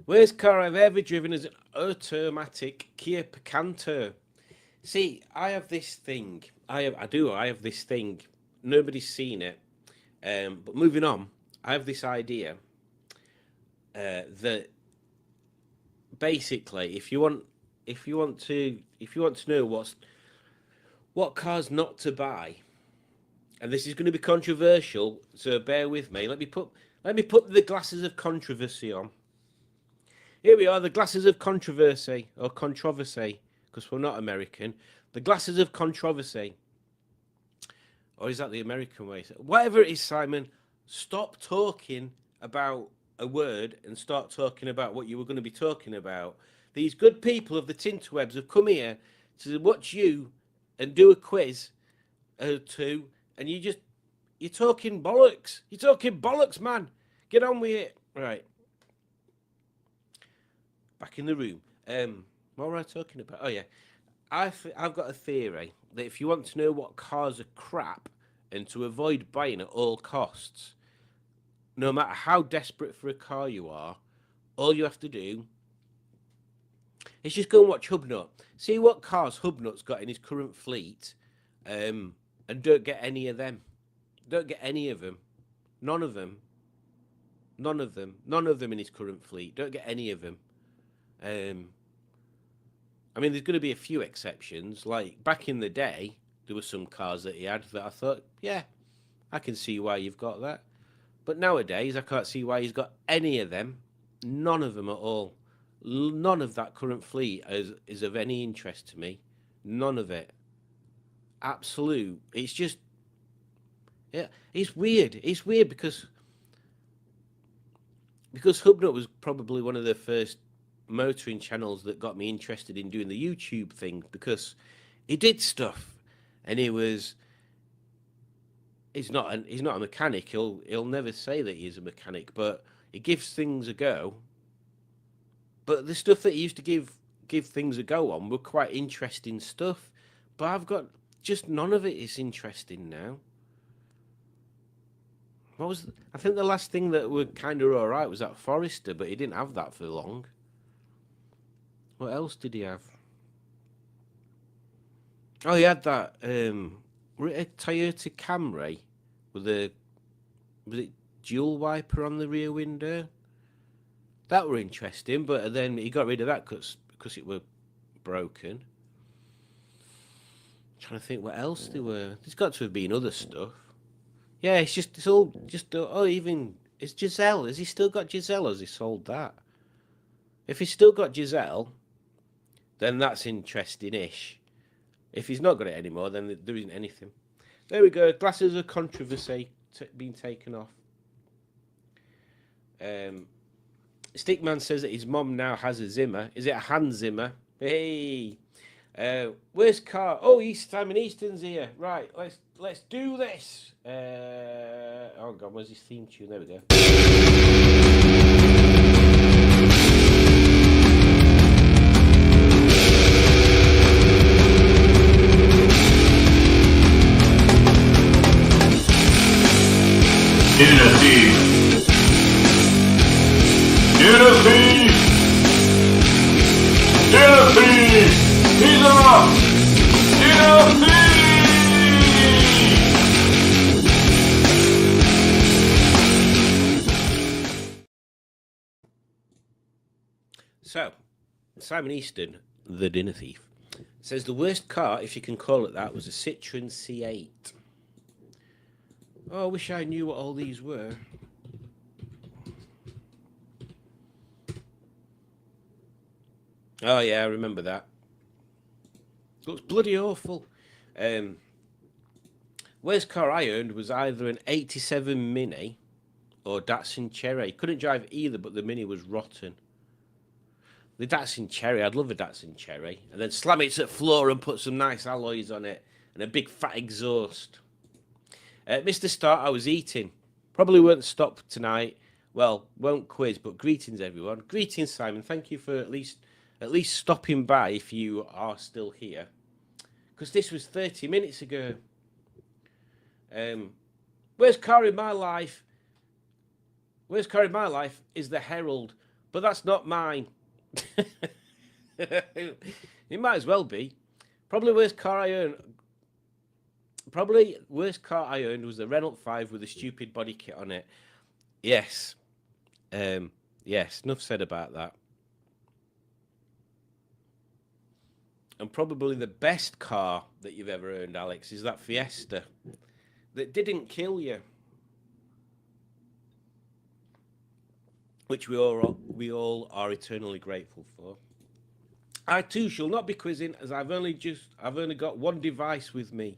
Worst car I've ever driven is an automatic Kia Picanto. See, I have this thing. I have this thing. Nobody's seen it. But moving on, I have this idea that basically, if you want to know what cars not to buy, and this is going to be controversial, so bear with me. Let me put the glasses of controversy on. Here we are, the glasses of controversy, or controversy, because we're not American. The glasses of controversy. Or is that the American way? Whatever it is, Simon, stop talking about a word and start talking about what you were going to be talking about. These good people of the Tinterwebs have come here to watch you and do a quiz or two, and you're talking bollocks. You're talking bollocks, man. Get on with it. Right. Back in the room. What were I talking about? Oh, yeah. I've got a theory that if you want to know what cars are crap and to avoid buying at all costs, no matter how desperate for a car you are, all you have to do is just go and watch Hubnut. See what cars Hubnut's got in his current fleet, and don't get any of them. Don't get any of them. None of them. None of them. None of them in his current fleet. Don't get any of them. I mean, there's going to be a few exceptions. Like, back in the day, there were some cars that he had that I thought, yeah, I can see why you've got that. But nowadays, I can't see why he's got any of them. None of them at all. None of that current fleet is of any interest to me. None of it. Absolute. It's just... yeah, it's weird. It's weird because Hubnut was probably one of the first motoring channels that got me interested in doing the YouTube thing, because he did stuff and he's not a mechanic. He'll never say that he's a mechanic, but he gives things a go. But the stuff that he used to give things a go on were quite interesting stuff. But I've got just none of it is interesting now. I think the last thing that were kind of all right was that Forester, but he didn't have that for long. What else did he have? Oh, he had that a Toyota Camry with was it dual wiper on the rear window? That were interesting, but then he got rid of that because it were broken. I'm trying to think what else there were. There's got to have been other stuff. Yeah, it's all even it's Giselle. Has he still got Giselle? Or has he sold that? If he's still got Giselle, then that's interesting-ish. If he's not got it anymore, then there isn't anything. There we go. Glasses of controversy being taken off. Stickman says that his mom now has a Zimmer. Is it a Hans Zimmer? Hey. Where's car? Oh, Simon Easton's here. Right, let's do this. Oh God, where's his theme tune? There we go. Unity! He's up! Unity! So, Simon Easton, the dinner thief, says the worst car, if you can call it that, was a Citroen C8. Oh, I wish I knew what all these were. Oh, yeah, I remember that. Looks bloody awful. Worst car I owned was either an 87 Mini or Datsun Cherry. Couldn't drive either, but the Mini was rotten. The Datsun Cherry, I'd love a Datsun Cherry. And then slam it to the floor and put some nice alloys on it. And a big fat exhaust. Mr. Start, I was eating. Probably won't stop tonight. Well, won't quiz, but greetings, everyone. Greetings, Simon. Thank you for at least stopping by if you are still here. Because this was 30 minutes ago. Worst car in my life. Worst car in my life is the Herald, but that's not mine. It might as well be. Probably worst car I owned was the Renault 5 with a stupid body kit on it. Yes. Yes, enough said about that. And probably the best car that you've ever owned, Alex, is that Fiesta that didn't kill you. Which we all are eternally grateful for. I too shall not be quizzing, as I've only got one device with me.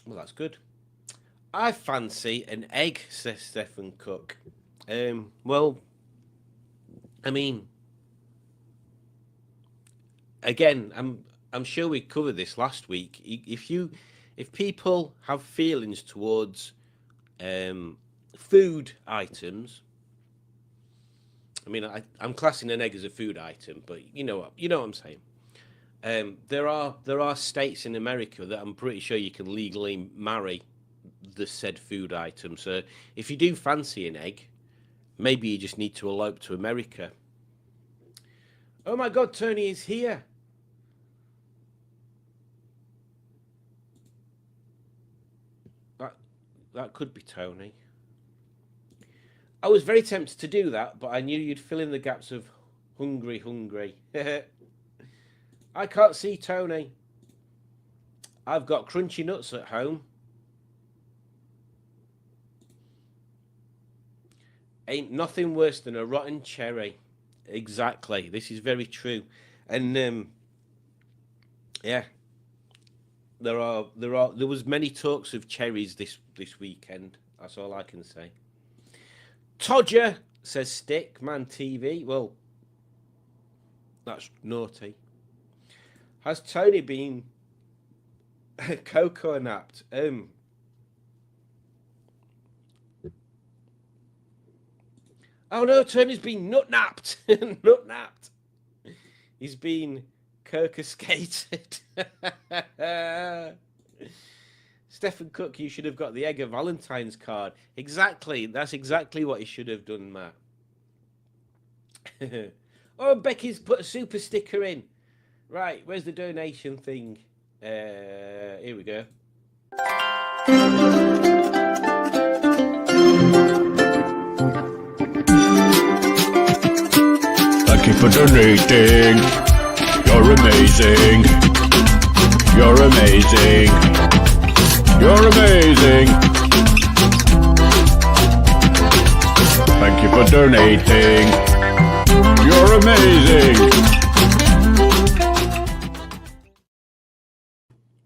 Well, that's good. I fancy an egg, says Stephen Cook. Well, I mean, again, I'm sure we covered this last week. If people have feelings towards food items, I mean, I'm classing an egg as a food item, but you know what I'm saying. There are states in America that I'm pretty sure you can legally marry the said food item. So if you do fancy an egg, maybe you just need to elope to America. Oh my God, Tony is here. That could be Tony. I was very tempted to do that, but I knew you'd fill in the gaps of hungry. I can't see Tony. I've got crunchy nuts at home. Ain't nothing worse than a rotten cherry. Exactly. This is very true. And yeah, there was many talks of cherries this weekend. That's all I can say. Todger, says Stickman TV. Well, that's naughty. Has Tony been cocoa napped? Oh no, Tony's been nut napped. Nut napped. He's been coca-skated. Stephen Cook, you should have got the egg of Valentine's card. Exactly. That's exactly what he should have done, Matt. Oh, Becky's put a super sticker in. Right, where's the donation thing? Here we go. Thank you for donating. You're amazing. You're amazing. You're amazing. Thank you for donating. You're amazing.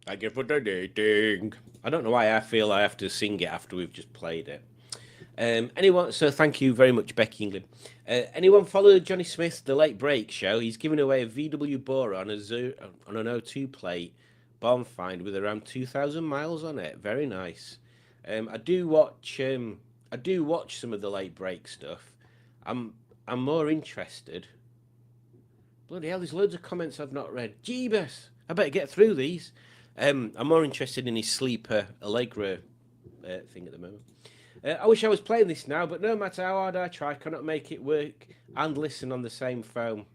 Thank you for donating. I don't know why I feel I have to sing it after we've just played it. Anyone? So thank you very much, Becky England. Anyone follow Johnny Smith's The Late Break show? He's giving away a VW Bora on an O2 plate bomb find with around 2,000 miles on it. Very nice. I do watch some of the Late Break stuff. I'm more interested. Bloody hell, there's loads of comments I've not read. Jeebus, I better get through these. I'm more interested in his Sleeper Allegro thing at the moment. I wish I was playing this now, but no matter how hard I try, I cannot make it work and listen on the same phone.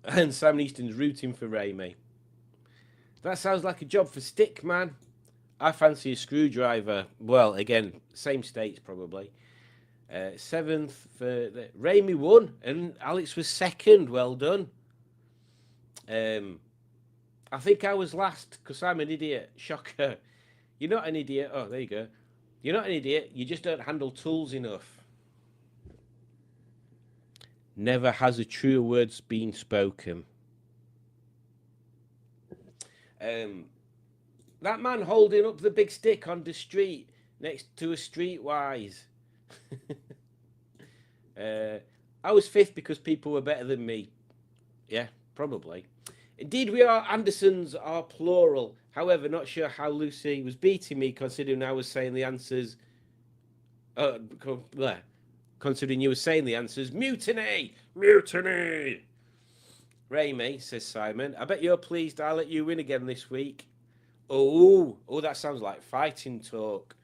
And Sam Easton's rooting for Raimi. That sounds like a job for Stickman. I fancy a screwdriver. Well, again, same states probably. 7th for Raimi won, and Alex was 2nd. Well done. I think I was last because I'm an idiot. Shocker. You're not an idiot. Oh, there you go. You're not an idiot. You just don't handle tools enough. Never has a truer words been spoken. That man holding up the big stick on the street next to a Streetwise. I was 5th because people were better than me. Yeah, probably. Indeed, we are. Andersons are plural. However, not sure how Lucy was beating me, considering I was saying the answers. Considering you were saying the answers. Mutiny! Mutiny! Raimi, says Simon. I bet you're pleased I let you win again this week. Oh, that sounds like fighting talk.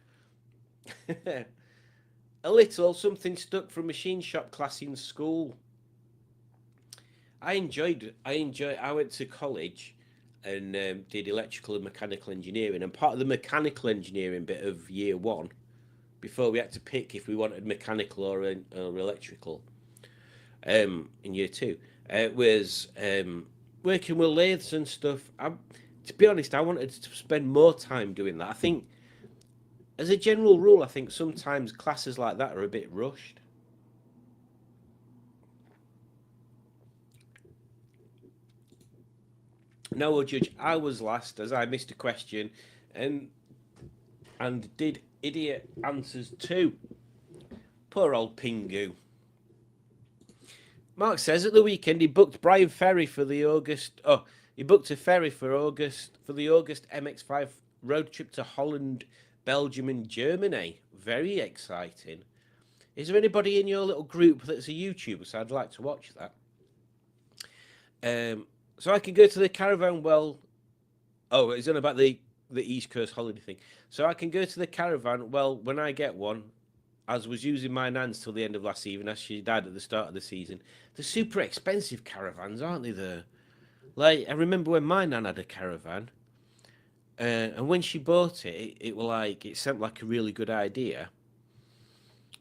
A little something stuck from machine shop class in school. I went to college and did electrical and mechanical engineering, and part of the mechanical engineering bit of year one, before we had to pick if we wanted mechanical or electrical, in year two, was working with lathes and stuff. To be honest, I wanted to spend more time doing that. I think, as a general rule, I think sometimes classes like that are a bit rushed. No, Judge, I was last as I missed a question and did idiot answers too. Poor old Pingu. Mark says at the weekend he booked Brian Ferry for the August. Oh, he booked a ferry for the August MX5 road trip to Holland, Belgium, and Germany. Very exciting. Is there anybody in your little group that's a YouTuber? So I'd like to watch that. So I can go to the caravan. Well, oh, it's on about the East Coast holiday thing. So I can go to the caravan. Well, when I get one, as was using my nan's till the end of last season, as she died at the start of the season. They're super expensive caravans, aren't they? Like, I remember when my nan had a caravan, and when she bought it, it seemed like a really good idea.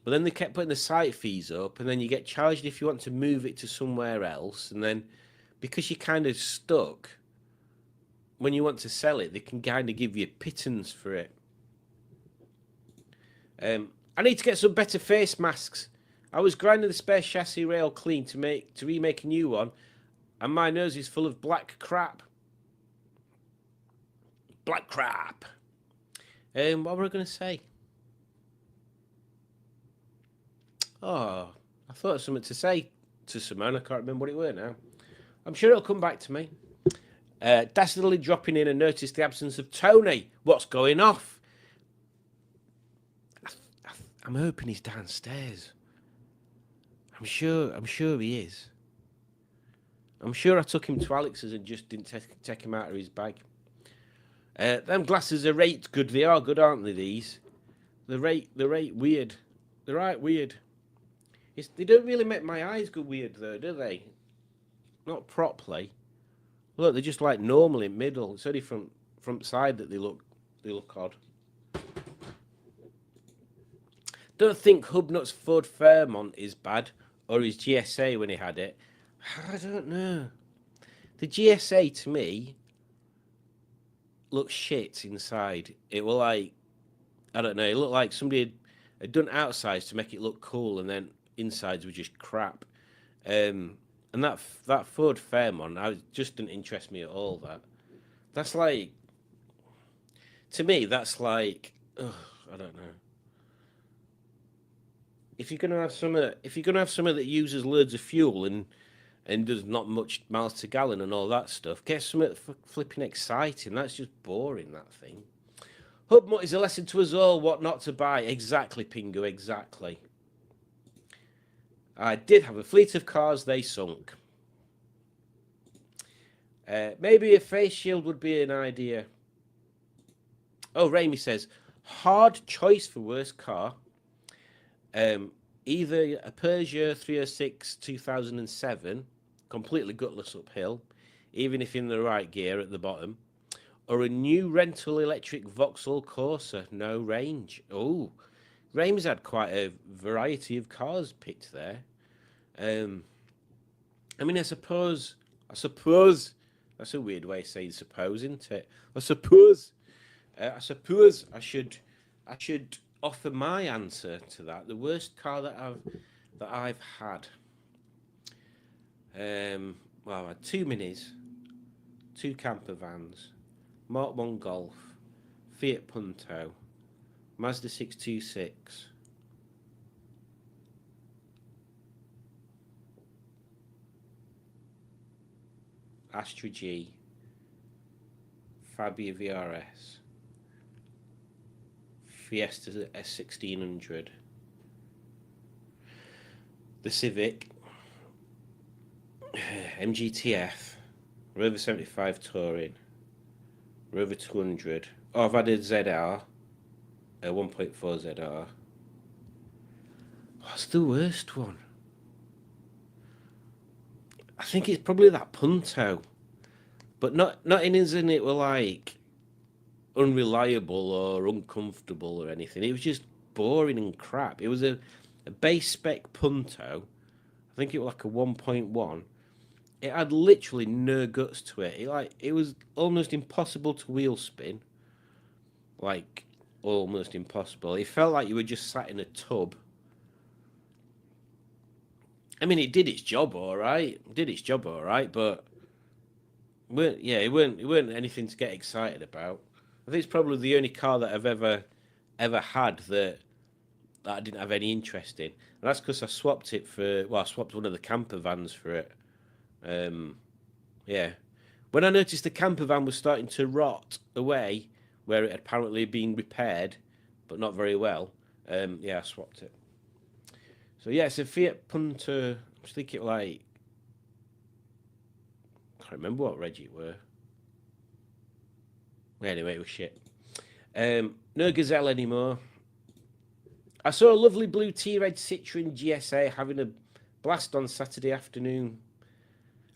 But then they kept putting the site fees up, and then you get charged if you want to move it to somewhere else, and then because you're kind of stuck, when you want to sell it, they can kind of give you pittance for it. I need to get some better face masks. I was grinding the spare chassis rail clean to remake a new one, and my nose is full of black crap. Black crap. What were I going to say? Oh, I thought of something to say to Simone. I can't remember what it were now. I'm sure it'll come back to me. Dastardly dropping in and noticed the absence of Tony. What's going off? I'm hoping he's downstairs. I'm sure he is. I'm sure I took him to Alex's and just didn't take him out of his bag. Them glasses are right good. They are good, aren't they? These, they're right weird. They're right weird. They don't really make my eyes go weird though, do they? Not properly. Look, they're just like normal in middle. It's only from side that they look odd. Don't think Hubnut's Ford Fairmont is bad, or his GSA when he had it. I don't know. The GSA to me looks shit inside. It will I don't know. It looked like somebody had done outsides to make it look cool, and then insides were just crap. And that Ford Fairmont, just didn't interest me at all. That's like, to me, that's like, I don't know. If you're gonna have something that uses loads of fuel and does not much miles to gallon and all that stuff, get something flipping exciting. That's just boring, that thing. Hubmut is a lesson to us all what not to buy. Exactly, Pingu, exactly. I did have a fleet of cars, they sunk. Maybe a face shield would be an idea. Oh, Raimi says, hard choice for worst car. Either a Peugeot 306 2007, completely gutless uphill, even if in the right gear at the bottom, or a new rental electric Vauxhall Corsa, no range. Oh, Raimi's had quite a variety of cars picked there. I mean, I suppose that's a weird way of saying suppose, isn't it? I suppose I should offer my answer to that. The worst car that I've had. Well, I had 2 Minis, 2 camper vans, Mark 1 Golf, Fiat Punto, Mazda 626. Astra G, Fabia VRS, Fiesta S1600, the Civic, MGTF, Rover 75 Touring, Rover 200. Oh, I've had a ZR, a 1.4 ZR. What's the worst one? I think it's probably that Punto, but not in as in it were like unreliable or uncomfortable or anything. It was just boring and crap. It was a base spec Punto. I think it was like a 1.1. It had literally no guts to it. It was almost impossible to wheel spin. Like almost impossible. It felt like you were just sat in a tub. I mean, it did its job all right. But it weren't anything to get excited about. I think it's probably the only car that I've ever had that I didn't have any interest in. And that's because I swapped it I swapped one of the camper vans for it. Yeah. When I noticed the camper van was starting to rot away, where it had apparently been repaired, but not very well, I swapped it. So yeah, it's a Fiat Punto. I think it I can't remember what reg it were. Anyway, it was shit. No Gazelle anymore. I saw a lovely blue T-Red Citroen GSA having a blast on Saturday afternoon.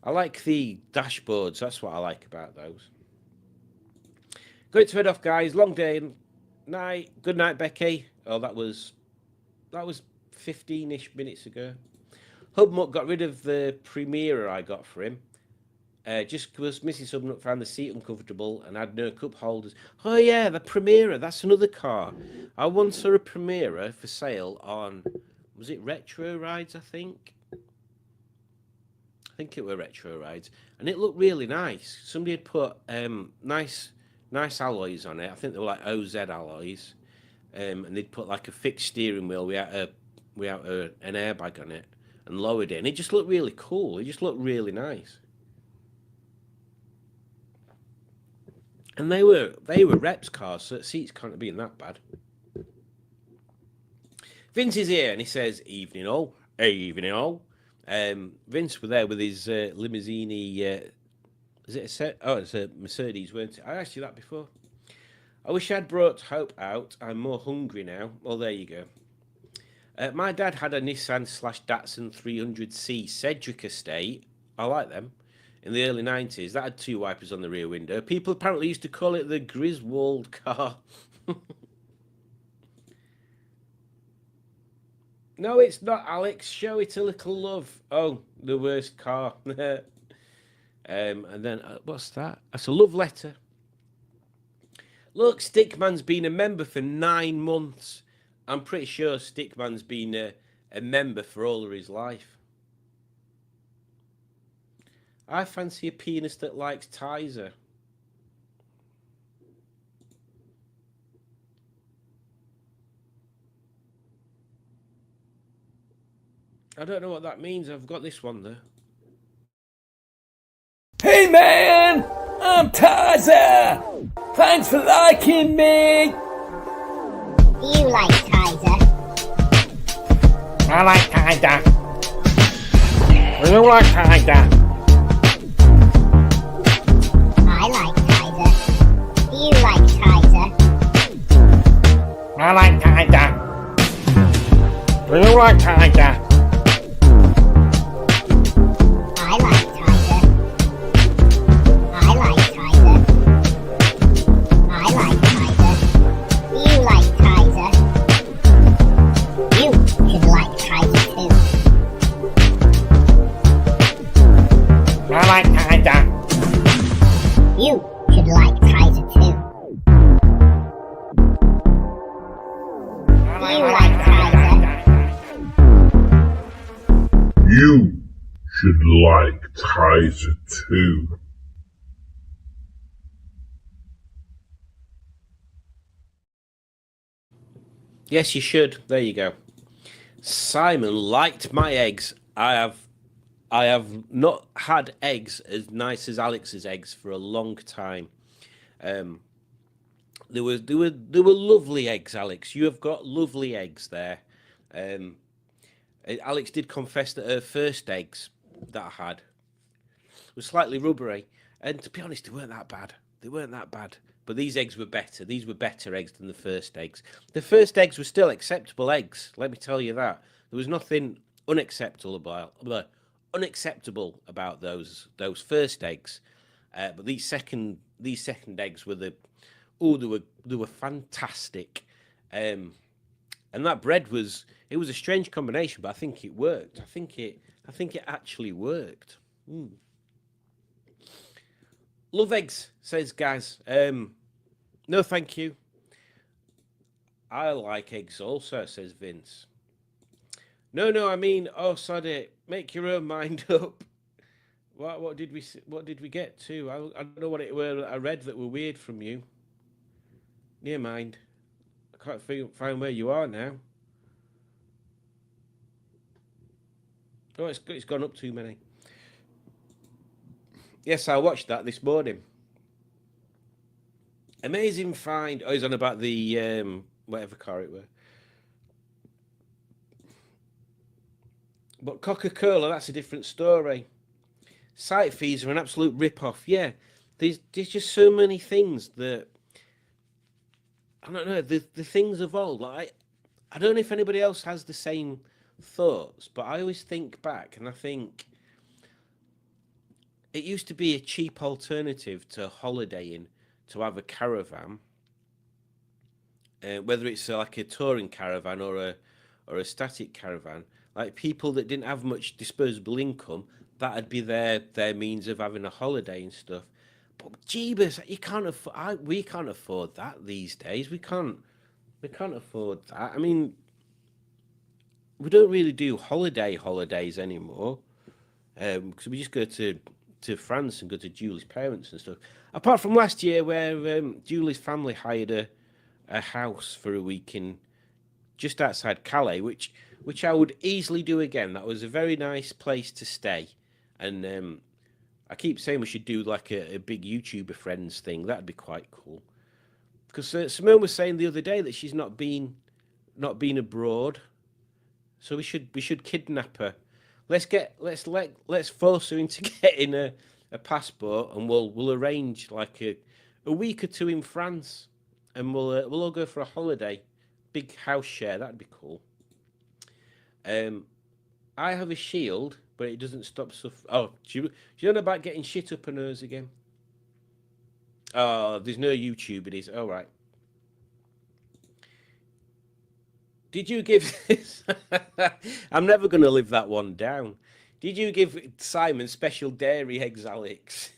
I like the dashboards. That's what I like about those. Going to head off, guys. Long day and night. Good night, Becky. Oh, that was 15-ish minutes ago. Hubmuck got rid of the Primera I got for him. Just because Mrs. Hubmuck found the seat uncomfortable and had no cup holders. Oh yeah, the Primera. That's another car. I once saw a Primera for sale on, was it Retro Rides, I think? I think it were Retro Rides. And it looked really nice. Somebody had put nice alloys on it. I think they were like OZ alloys. And they'd put like a fixed steering wheel without an airbag on it and lowered it. And it just looked really cool. It just looked really nice. And they were reps cars, so the seats can't have been that bad. Vince is here and he says, "Evening all." Hey, evening all. Vince was there with his limousine. Is it a set? Oh, it's a Mercedes, weren't it? I asked you that before. I wish I'd brought Hope out. I'm more hungry now. Well, there you go. My dad had a Nissan/Datsun 300C Cedric Estate. I like them. In the early 90s, that had two wipers on the rear window. People apparently used to call it the Griswold car. No, it's not, Alex. Show it a little love. Oh, the worst car. And then, what's that? That's a love letter. Look, Stickman's been a member for 9 months. I'm pretty sure Stickman's been a member for all of his life. I fancy a penis that likes Tizer. I don't know what that means. I've got this one there. Hey man, I'm Tizer. Thanks for liking me. Do you like Tizer? I like Tizer. I don't like Tizer. I like Tizer. Do you like Tizer? I like Tizer. I don't like Tizer. I like Tizer. I like Tizer. I like Tizer. Do you like Tizer? You should like Tizer too. I like Tizer. You should like Tizer too. Do you like Tizer? You should like Tizer too. Yes, you should. There you go. Simon liked my eggs. I have not had eggs as nice as Alex's eggs for a long time. They were lovely eggs, Alex. You have got lovely eggs there. Alex did confess that her first eggs that I had were slightly rubbery, and to be honest, they weren't that bad. They weren't that bad. But these eggs were better. These were better eggs than the first eggs. The first eggs were still acceptable eggs. Let me tell you that. There was nothing unacceptable about those first eggs. But these second eggs were they were fantastic. And that bread was a strange combination, but I think it worked. I think it actually worked. Love eggs, says Gaz. No, thank you. I like eggs also, says Vince. No, I mean, oh, sorry, make your own mind up. What did we get to? I don't know what it were I read that were weird from you. Never mind. I can't find where you are now. Oh, it's gone up too many. Yes, I watched that this morning. Amazing find. Oh, he's on about the whatever car it were. But Coca-Cola, that's a different story. Site fees are an absolute rip-off. Yeah, there's just so many things that I don't know. The things evolve. Like I don't know if anybody else has the same thoughts, but I always think back and I think it used to be a cheap alternative to holidaying to have a caravan, whether it's like a touring caravan or a static caravan. Like people that didn't have much disposable income, that'd be their means of having a holiday and stuff. But jeebus, we can't afford that these days. We can't afford that. I mean, we don't really do holidays anymore, because we just go to France and go to Julie's parents and stuff. Apart from last year, where Julie's family hired a house for a week in just outside Calais, which I would easily do again. That was a very nice place to stay, and I keep saying we should do like a big YouTuber friends thing. That'd be quite cool. Because Simone was saying the other day that she's not been abroad, so we should kidnap her. Let's force her into getting a passport, and we'll arrange like a week or two in France, and we'll all go for a holiday, big house share. That'd be cool. I have a shield, but it doesn't stop stuff. Oh, do you know about getting shit up her nose again? Oh, there's no YouTube. It is all right. Did you give this? I'm never going to live that one down. Did you give Simon special dairy eggs, Alex?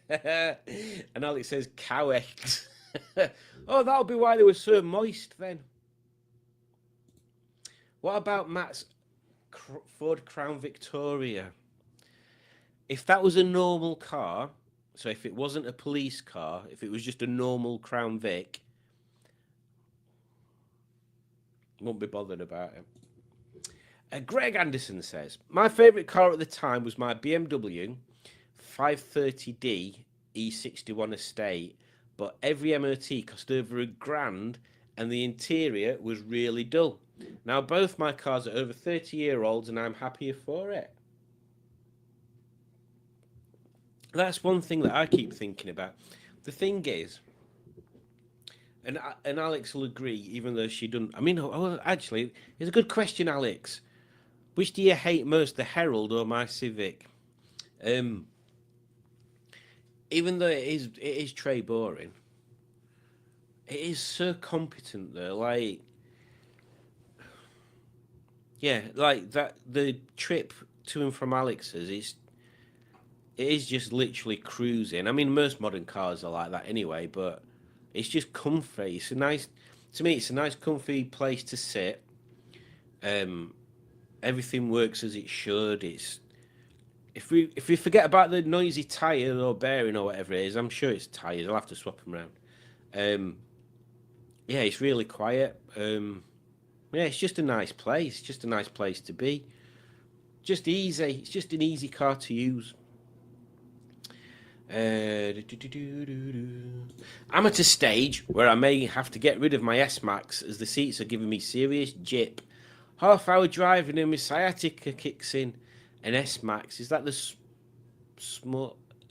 And Alex says cow eggs. Oh, that'll be why they were so moist then. What about Matt's Ford Crown Victoria? If that was a normal car, so if it wasn't a police car, if it was just a normal Crown Vic, won't be bothered about it. Greg Anderson says, my favourite car at the time was my BMW 530D E61 Estate, but every MOT cost over $1,000 and the interior was really dull. Now both my cars are over 30-year-olds and I'm happier for it. That's one thing that I keep thinking about. The thing is, and Alex will agree, even though she doesn't. I mean, actually, it's a good question, Alex. Which do you hate most, the Herald or my Civic? Even though it is Trey boring, it is so competent though. Like, yeah, like that. The trip to and from Alex's it is just literally cruising. I mean, most modern cars are like that anyway, but it's just comfy. It's a nice comfy place to sit. Everything works as it should. It's if we forget about the noisy tire or bearing or whatever it is, I'm sure it's tires. I'll have to swap them around. Yeah, it's really quiet. Yeah, it's just a nice place. Just a nice place to be. Just easy. It's just an easy car to use. I'm at a stage where I may have to get rid of my S-Max as the seats are giving me serious jip. Half-hour driving and my sciatica kicks in. An S-Max, is that the small?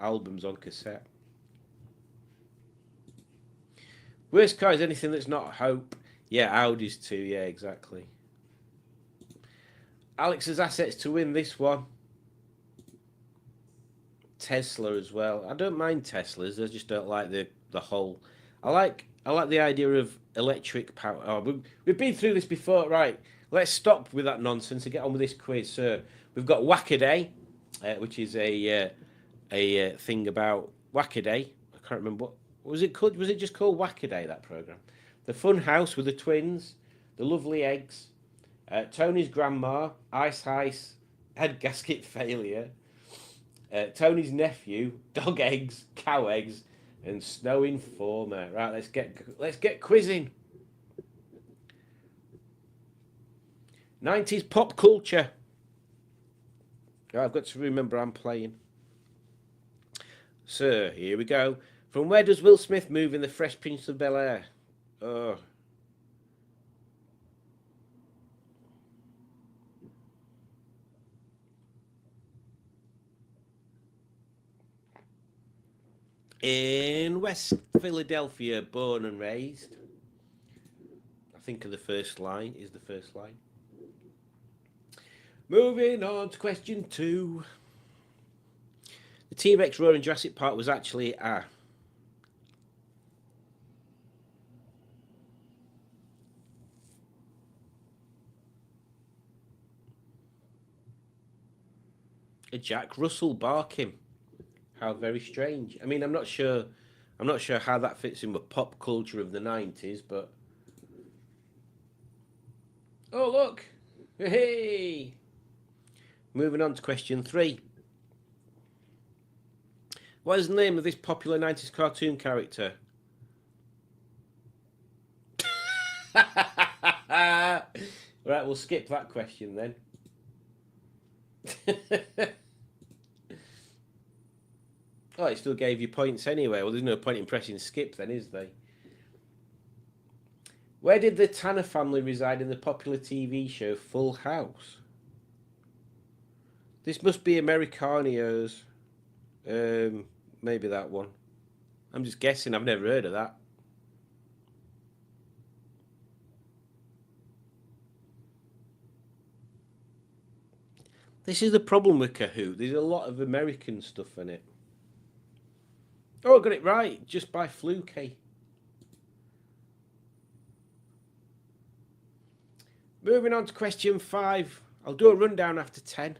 albums on cassette. Worst car is anything that's not Hope. Yeah, Audi's too. Yeah, exactly. Alex's assets to win this one. Tesla as well. I don't mind Teslas. I just don't like the whole. I like the idea of electric power. Oh, we've been through this before, right? Let's stop with that nonsense and get on with this quiz. So we've got Wackaday, which is a thing about Wackaday. I can't remember what was it called. Was it just called Wackaday, that program? The Fun House with the twins, the lovely eggs, Tony's grandma, Ice, head gasket failure, Tony's nephew, dog eggs, cow eggs, and Snow Informer. Right, let's get quizzing. 90s pop culture. Oh, I've got to remember I'm playing. So, here we go. From where does Will Smith move in The Fresh Prince of Bel-Air? Oh. In West Philadelphia, born and raised. I think of the first line is the first line. Moving on to question 2. The T-Rex roar in Jurassic Park was actually a Jack Russell barking. How very strange. I mean, I'm not sure how that fits in with pop culture of the 90s, but oh look, hey. Moving on to question 3. What is the name of this popular 90s cartoon character? Right, we'll skip that question then. Oh, it still gave you points anyway. Well, there's no point in pressing skip then, is there? Where did the Tanner family reside in the popular TV show Full House? This must be Americanio's. Maybe that one. I'm just guessing. I've never heard of that. This is the problem with Kahoot. There's a lot of American stuff in it. Oh, I got it right. Just by fluke. Moving on to question 5. I'll do a rundown after 10.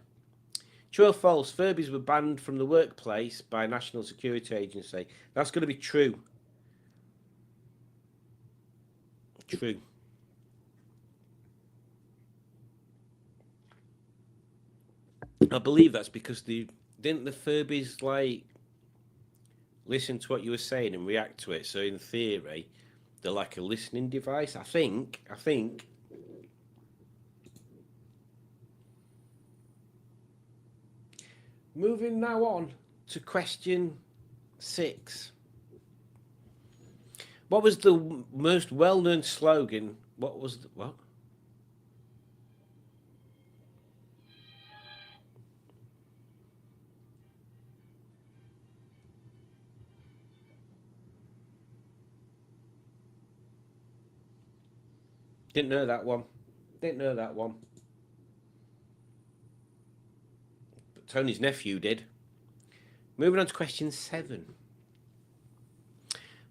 True or false? Furbies were banned from the workplace by a National Security Agency. That's going to be true. True. I believe that's because didn't the Furbies like listen to what you were saying and react to it? So in theory, they're like a listening device. I think. Moving now on to question 6. What was the most well-known slogan? What? Didn't know that one. But Tony's nephew did. Moving on to question 7.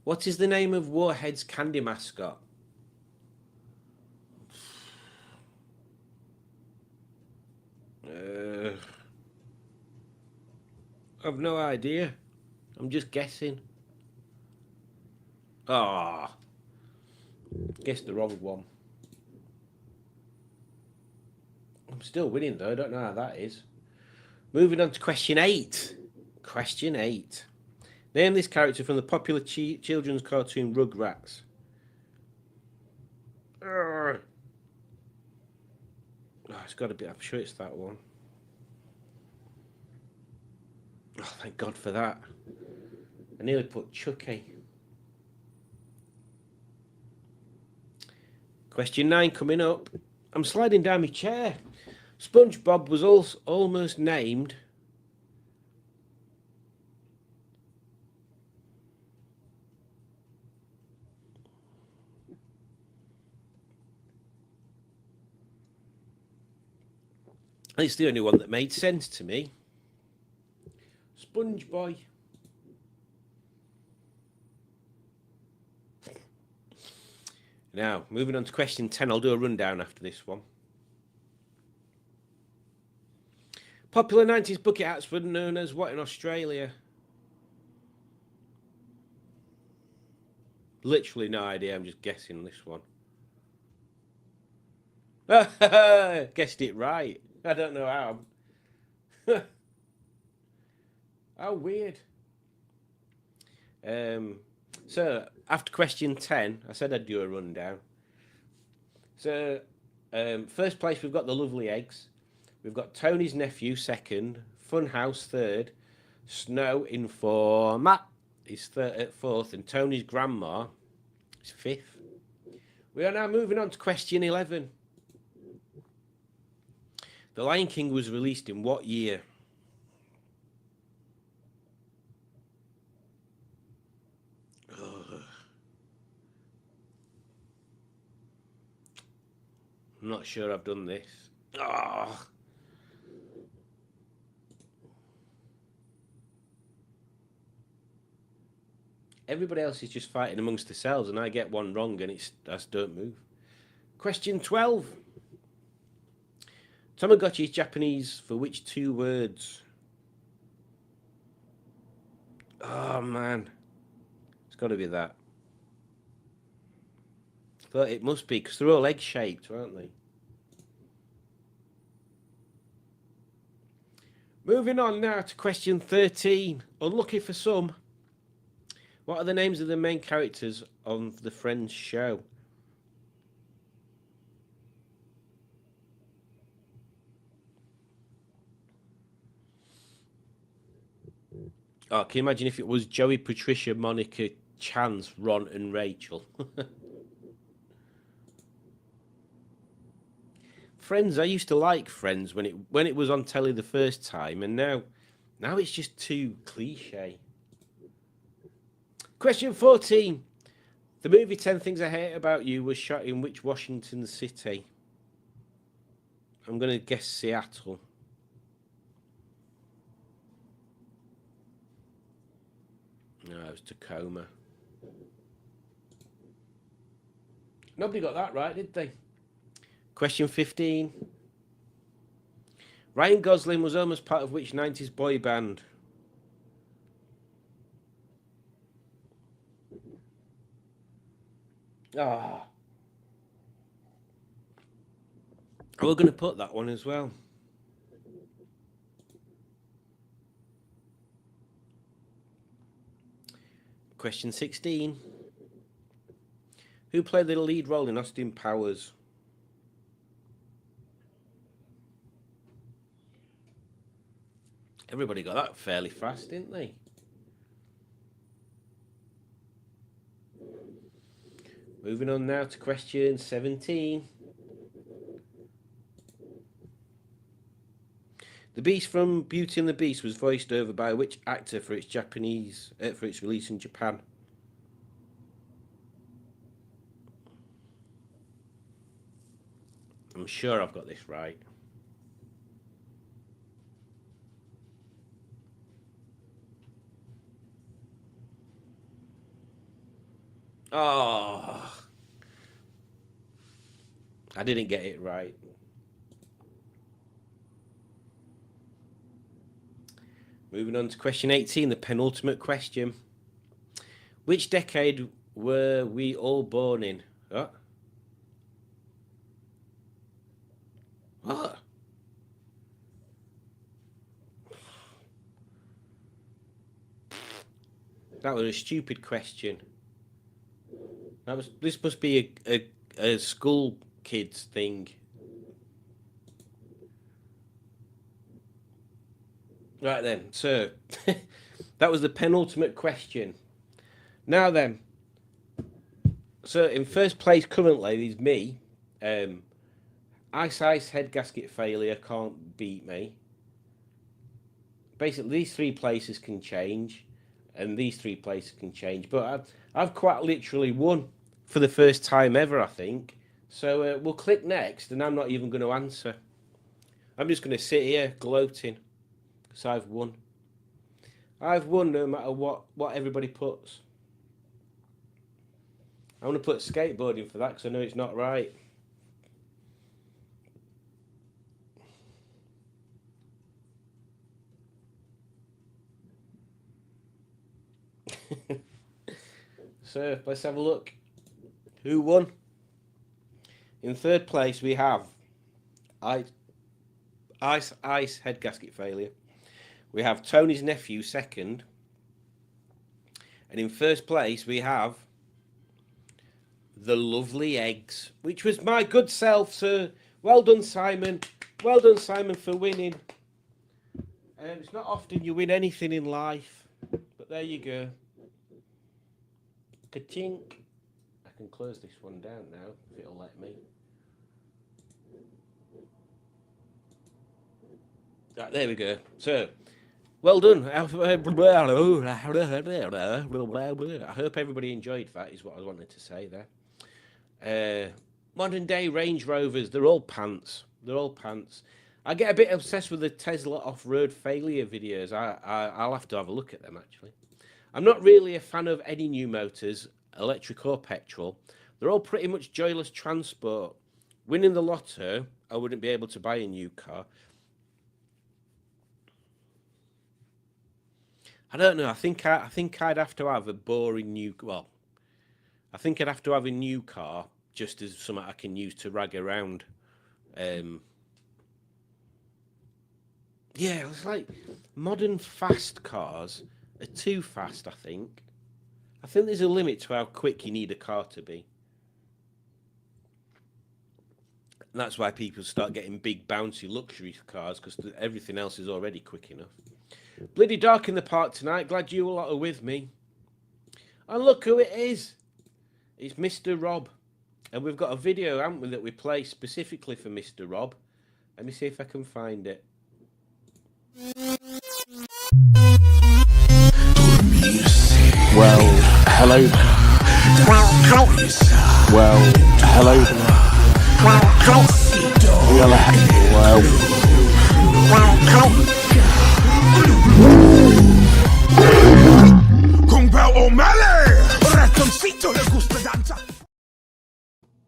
What is the name of Warhead's candy mascot? I've no idea. I'm just guessing. Guessed the wrong one. I'm still winning though. I don't know how that is. Moving on to question 8. Question 8. Name this character from the popular children's cartoon Rugrats. Oh, it's got to be. I'm sure it's that one. Oh, thank God for that. I nearly put Chucky. Question 9 coming up. I'm sliding down my chair. SpongeBob was almost named It's the only one that made sense to me. Sponge Boy. Now, moving on to question 10. I'll do a rundown after this one. Popular 90s bucket hats were known as what in Australia? Literally no idea. I'm just guessing this one. Guessed it right. I don't know how. How weird. So, after question 10, I said I'd do a rundown. So, first place, we've got the Lovely Eggs. We've got Tony's Nephew, second. Funhouse, third. Snow Informer is fourth. And Tony's Grandma is fifth. We are now moving on to question 11. The Lion King was released in what year? I'm not sure I've done this. Oh. Everybody else is just fighting amongst themselves, and I get one wrong, and I don't move. Question 12. Tamagotchi is Japanese for which two words? Oh, man. It's got to be that. But it must be, because they're all egg-shaped, aren't they? Moving on now to question 13. Unlucky for some. What are the names of the main characters of the Friends show? Oh, can you imagine if it was Joey, Patricia, Monica, Chance, Ron, and Rachel? Friends, I used to like Friends when it was on telly the first time, and now it's just too cliche. Question 14. The movie 10 Things I Hate About You was shot in which Washington city? I'm going to guess Seattle. No, it was Tacoma. Nobody got that right, did they? Question 15. Ryan Gosling was almost part of which 90s boy band? Ah. We're going to put that one as well. Question 16. Who played the lead role in Austin Powers? Everybody got that fairly fast, didn't they? Moving on now to question 17. The Beast from Beauty and the Beast was voiced over by which actor for its release in Japan? I'm sure I've got this right. Oh, I didn't get it right. Moving on to question 18, the penultimate question. Which decade were we all born in? Oh. What? That was a stupid question. This must be a school kids thing. Right then, so that was the penultimate question. Now then, so in first place currently is me. Ice head gasket failure can't beat me. Basically, these three places can change, and these three places can change. But I've quite literally won for the first time ever, I think. So we'll click next, and I'm not even going to answer. I'm just going to sit here gloating because I've won. I've won no matter what everybody puts. I want to put skateboarding for that because I know it's not right. So let's have a look. Who won? In third place we have Ice head gasket failure. We have Tony's nephew second. And in first place we have the lovely eggs, which was my good self, sir. Well done, Simon. Well done, Simon, for winning. It's not often you win anything in life, but there you go. Ka-chink. I can close this one down now, if it'll let me. Right, there we go. So, well done. I hope everybody enjoyed that, is what I wanted to say there. Modern day Range Rovers, they're all pants. They're all pants. I get a bit obsessed with the Tesla off-road failure videos. I'll have to have a look at them, actually. I'm not really a fan of any new motors, electric or petrol. They're all pretty much joyless transport. Winning the lotto, I wouldn't be able to buy a new car. I don't know. I think I'd have to have a boring new. Well, I think I'd have to have a new car just as something I can use to rag around. Yeah, it's like modern fast cars are too fast. I think there's a limit to how quick you need a car to be. And that's why people start getting big bouncy luxury cars, because everything else is already quick enough. Bloody dark in the park tonight. Glad you all are with me. And look who it is. It's Mr. Rob. And we've got a video, haven't we, that we play specifically for Mr. Rob. Let me see if I can find it. Well, hello. Well, hello.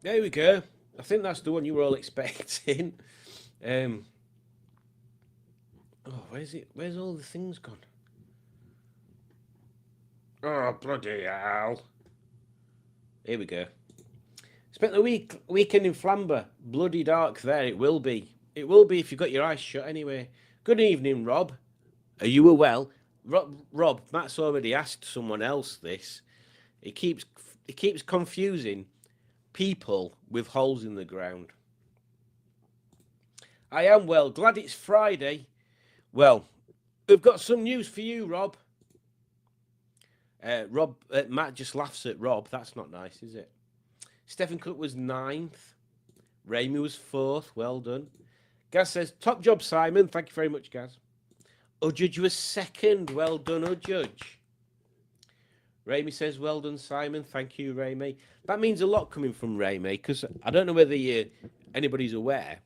There we go. I think that's the one you were all expecting. Oh, where's it? Where's all the things gone? Oh, bloody hell. Here we go. Spent the weekend in Flamber. Bloody dark there. It will be. It will be if you've got your eyes shut anyway. Good evening, Rob. Are you well? Rob, Matt's already asked someone else this. It keeps confusing people with holes in the ground. I am well. Glad it's Friday. Well, we've got some news for you, Rob. Matt just laughs at Rob. That's not nice, is it? Stephen Cook was 9th. Raimi was 4th. Well done. Gaz says, top job, Simon. Thank you very much, Gaz. Udjudge was 2nd. Well done, Udjudge. Raimi says, well done, Simon. Thank you, Raimi. That means a lot coming from Raimi, because I don't know whether anybody's aware,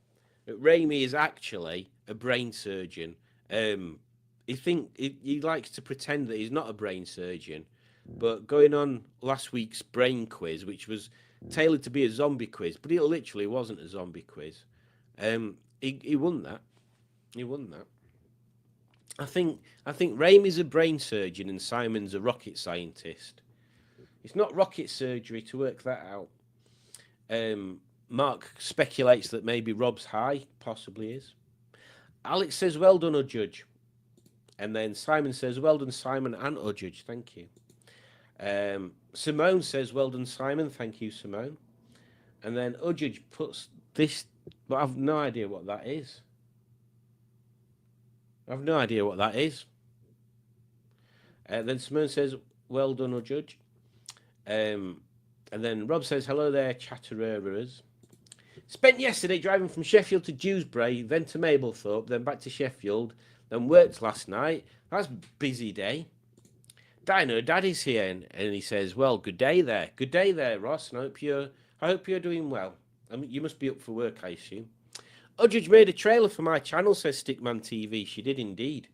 but Raimi is actually a brain surgeon. He likes to pretend that he's not a brain surgeon, but going on last week's brain quiz, which was tailored to be a zombie quiz, but it literally wasn't a zombie quiz. He won that. He won that. I think Raimi's a brain surgeon and Simon's a rocket scientist. It's not rocket surgery to work that out. Mark speculates that maybe Rob's high, possibly is. Alex says, well done, Udjudge. And then Simon says, well done, Simon and Udjudge. Thank you. Simone says, well done, Simon. Thank you, Simone. And then Udjudge puts this, but I've no idea what that is. I've no idea what that is. Then Simone says, well done, Udjudge. And then Rob says, hello there, chatterers. Spent yesterday driving from Sheffield to Dewsbury, then to Mablethorpe, then back to Sheffield, then worked last night. That's a busy day. Dino Daddy's here, and he says, well, good day there. Good day there, Ross, and I hope you're doing well. I mean, you must be up for work, I assume. Judge made a trailer for my channel, says Stickman TV. She did indeed.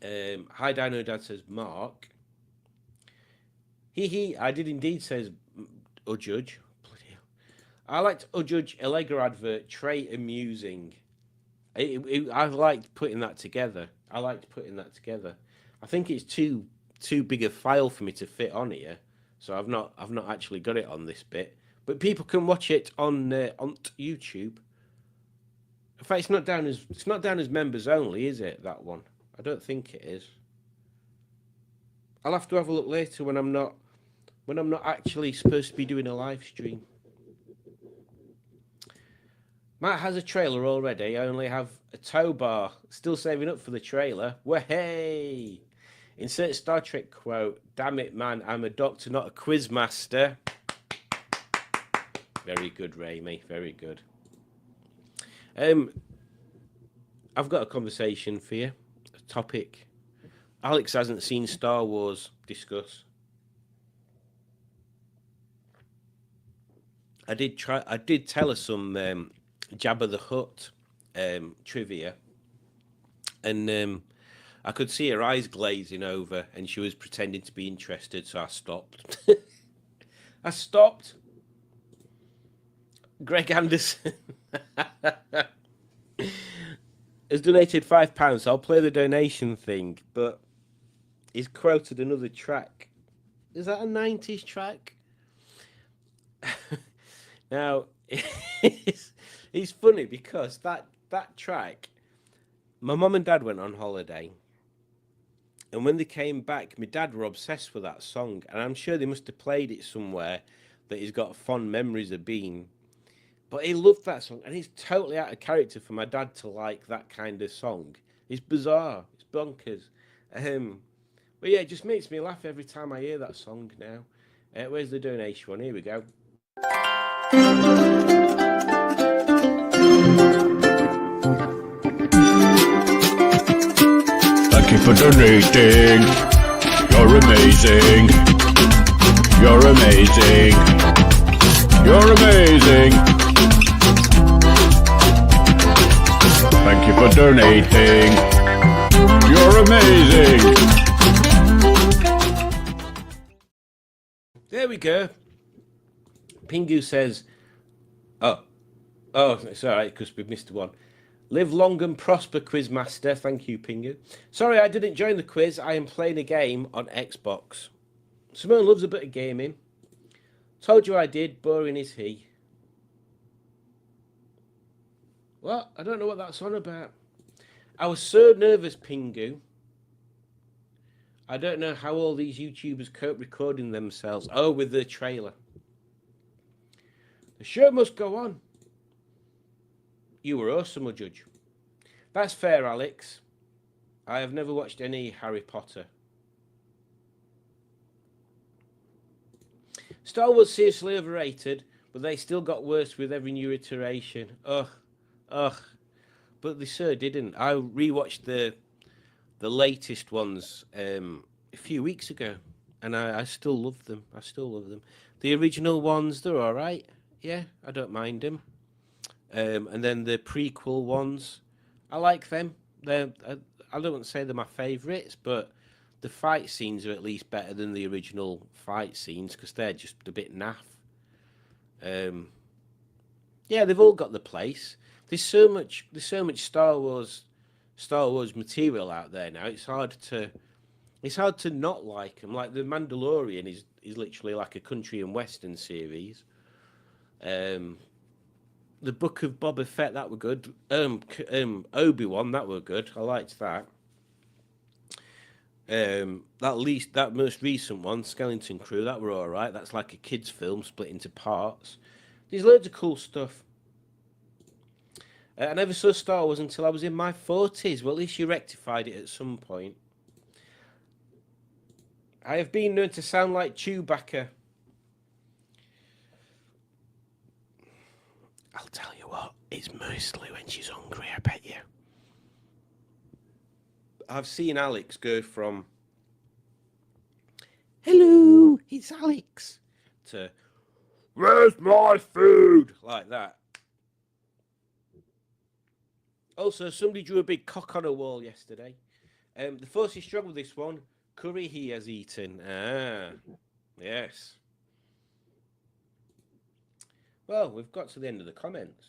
Hi, Dino Dad, says Mark. I did indeed, says Judge. Bloody hell. I liked Judge Allegra advert, Trey amusing. I liked putting that together. I think it's too big a file for me to fit on here, so I've not actually got it on this bit. But people can watch it on YouTube. In fact, it's not down as members only, is it? That one? I don't think it is. I'll have to have a look later when I'm not actually supposed to be doing a live stream. Matt has a trailer already. I only have a tow bar. Still saving up for the trailer. Way! Insert Star Trek quote. Damn it, man. I'm a doctor, not a quiz master. Very good, Raimi. Very good. I've got a conversation for you. A topic. Alex hasn't seen Star Wars. Discuss. I did tell her some Jabba the Hutt trivia, and I could see her eyes glazing over, and she was pretending to be interested, so I stopped. I stopped. Greg Anderson has donated £5, so I'll play the donation thing, but he's quoted another track. Is that a 90s track? Now, it's funny because that track, my mum and dad went on holiday, and when they came back, my dad were obsessed with that song, and I'm sure they must have played it somewhere that he's got fond memories of being. But he loved that song, and it's totally out of character for my dad to like that kind of song. It's bizarre. It's bonkers. But yeah, it just makes me laugh every time I hear that song now. Where's the donation one? Here we go. Thank you for donating. You're amazing. You're amazing. You're amazing. Thank you for donating. You're amazing. There we go. Pingu says, oh, it's all right because we've missed one. Live long and prosper, Quizmaster. Thank you, Pingu. Sorry, I didn't join the quiz. I am playing a game on Xbox. Simone loves a bit of gaming. Told you I did. Boring is he. What? I don't know what that's on about. I was so nervous, Pingu. I don't know how all these YouTubers cope recording themselves. Oh, with the trailer. The show must go on. You were awesome, Judge. That's fair, Alex. I have never watched any Harry Potter. Star Wars seriously overrated, but they still got worse with every new iteration. Ugh. But they sure didn't. I rewatched the latest ones a few weeks ago, and I still love them. The original ones, they're all right. Yeah, I don't mind them. And then the prequel ones, I like them. I don't say they're my favourites, but the fight scenes are at least better than the original fight scenes because they're just a bit naff. Yeah, they've all got the place. There's so much Star Wars material out there now. It's hard to not like them. Like the Mandalorian is literally like a country and western series. The Book of Boba Fett, that were good. Obi-Wan, that were good. I liked that. That most recent one, Skeleton Crew, that were all right. That's like a kids' film split into parts. There's loads of cool stuff. I never saw Star Wars until I was in my 40s. Well, at least you rectified it at some point. I have been known to sound like Chewbacca. I'll tell you what, it's mostly when she's hungry, I bet you. I've seen Alex go from, hello, it's Alex, to, where's my food? Like that. Also, somebody drew a big cock on a wall yesterday. The force is strong with this one. Curry he has eaten. Ah, yes. Well, we've got to the end of the comments.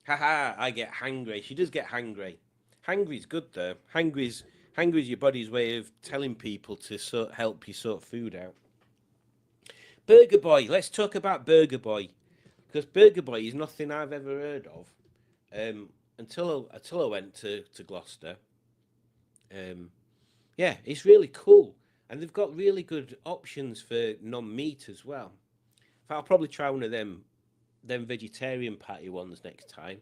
Haha, I get hangry. She does get hangry. Hangry's good though. Hangry's your body's way of telling people to help you sort food out. Burger Boy. Let's talk about Burger Boy, because Burger Boy is nothing I've ever heard of until I went to Gloucester. Yeah, it's really cool, and they've got really good options for non-meat as well. I'll probably try one of them vegetarian patty ones next time.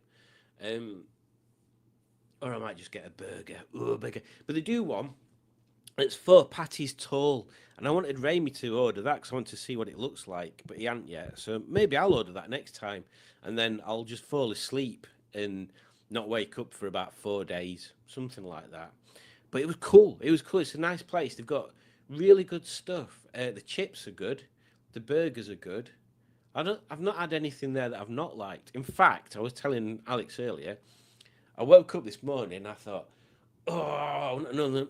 Or I might just get a burger. Oh, burger. But they do one. It's 4 patties tall. And I wanted Raimi to order that because I want to see what it looks like. But he hadn't yet. So maybe I'll order that next time. And then I'll just fall asleep and not wake up for about 4 days. Something like that. But it was cool. It was cool. It's a nice place. They've got really good stuff. The chips are good. The burgers are good. I've not had anything there that I've not liked. In fact, I was telling Alex earlier, I woke up this morning and I thought, oh, another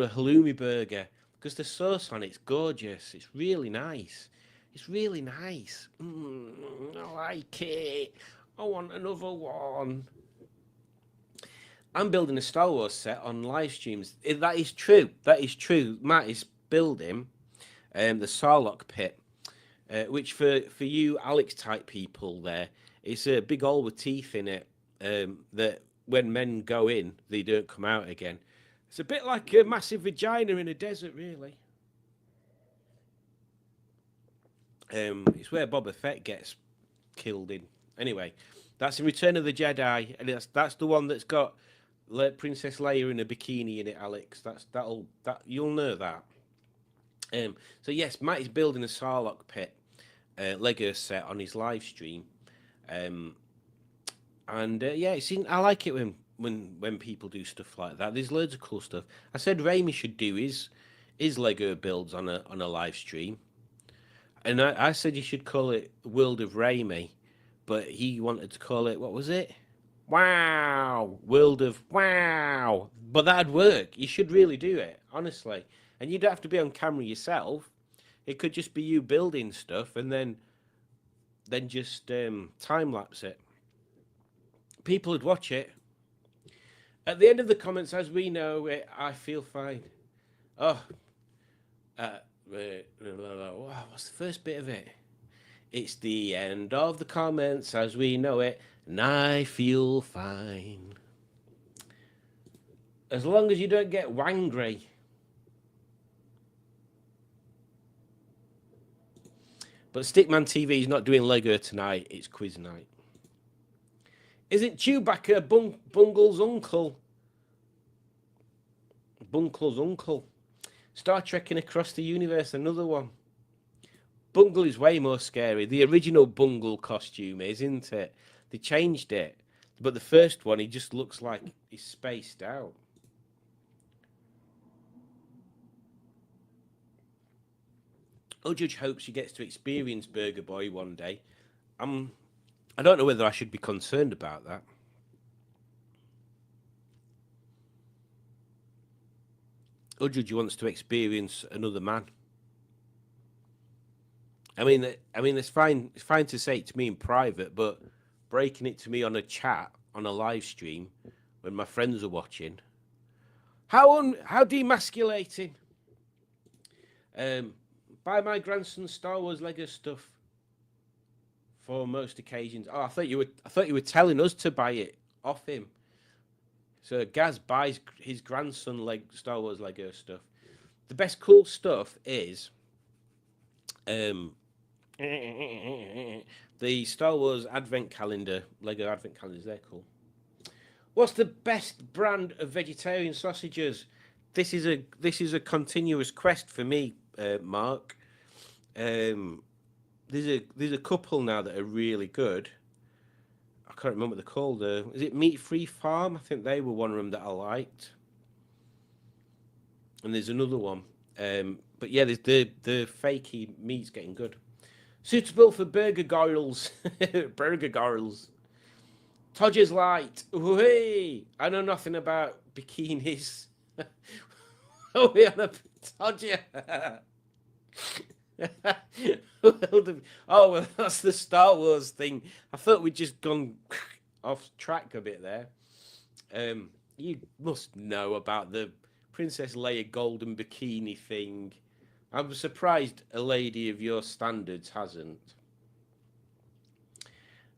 halloumi burger, because the sauce on it's gorgeous. It's really nice. It's really nice. I like it. I want another one. I'm building a Star Wars set on live streams. That is true. That is true. Matt is building the Sarlacc pit. Which for you Alex type people there, it's a big hole with teeth in it that when men go in, they don't come out again. It's a bit like a massive vagina in a desert, really. It's where Boba Fett gets killed in. Anyway, that's in Return of the Jedi, and that's the one that's got Princess Leia in a bikini in it, Alex. You'll know that. So yes, Matt is building a Sarlacc pit Lego set on his live stream, and yeah, I like it when people do stuff like that. There's loads of cool stuff. I said Raimi should do his Lego builds on a live stream, and I said you should call it World of Raimi, but he wanted to call it, what was it? Wow, World of Wow. But that'd work. You should really do it, honestly. And you don't have to be on camera yourself. It could just be you building stuff and then just time lapse it. People would watch it. At the end of the comments, as we know it, I feel fine. Oh, what's the first bit of it? It's the end of the comments as we know it, and I feel fine. As long as you don't get wangry. But Stickman TV is not doing Lego tonight. It's quiz night. Isn't Chewbacca Bungle's uncle? Bunkle's uncle. Star Trekking Across the Universe, another one. Bungle is way more scary. The original Bungle costume is, isn't it? They changed it. But the first one, he just looks like he's spaced out. Judge hopes she gets to experience Burger Boy one day. I don't know whether I should be concerned about that. Judge wants to experience another man. I mean, it's fine to say it to me in private, but breaking it to me on a chat, on a live stream, when my friends are watching, how demasculating. Buy my grandson Star Wars Lego stuff for most occasions. Oh, I thought you were telling us to buy it off him. So Gaz buys his grandson Star Wars Lego stuff. The best cool stuff is the Star Wars Advent Calendar, Lego Advent Calendars. They're cool. What's the best brand of vegetarian sausages? This is a continuous quest for me, Mark. There's a couple now that are really good. I can't remember what they're called. Is it Meat Free Farm? I think they were one of them that I liked. And there's another one. But yeah, there's the fakey meat's getting good. Suitable for burger girls. Burger girls. Todger's Light. Hey, I know nothing about bikinis. Oh, we on a Todger. Oh, well, that's the Star Wars thing. I thought we'd just gone off track a bit there. You must know about the Princess Leia golden bikini thing. I'm surprised a lady of your standards hasn't.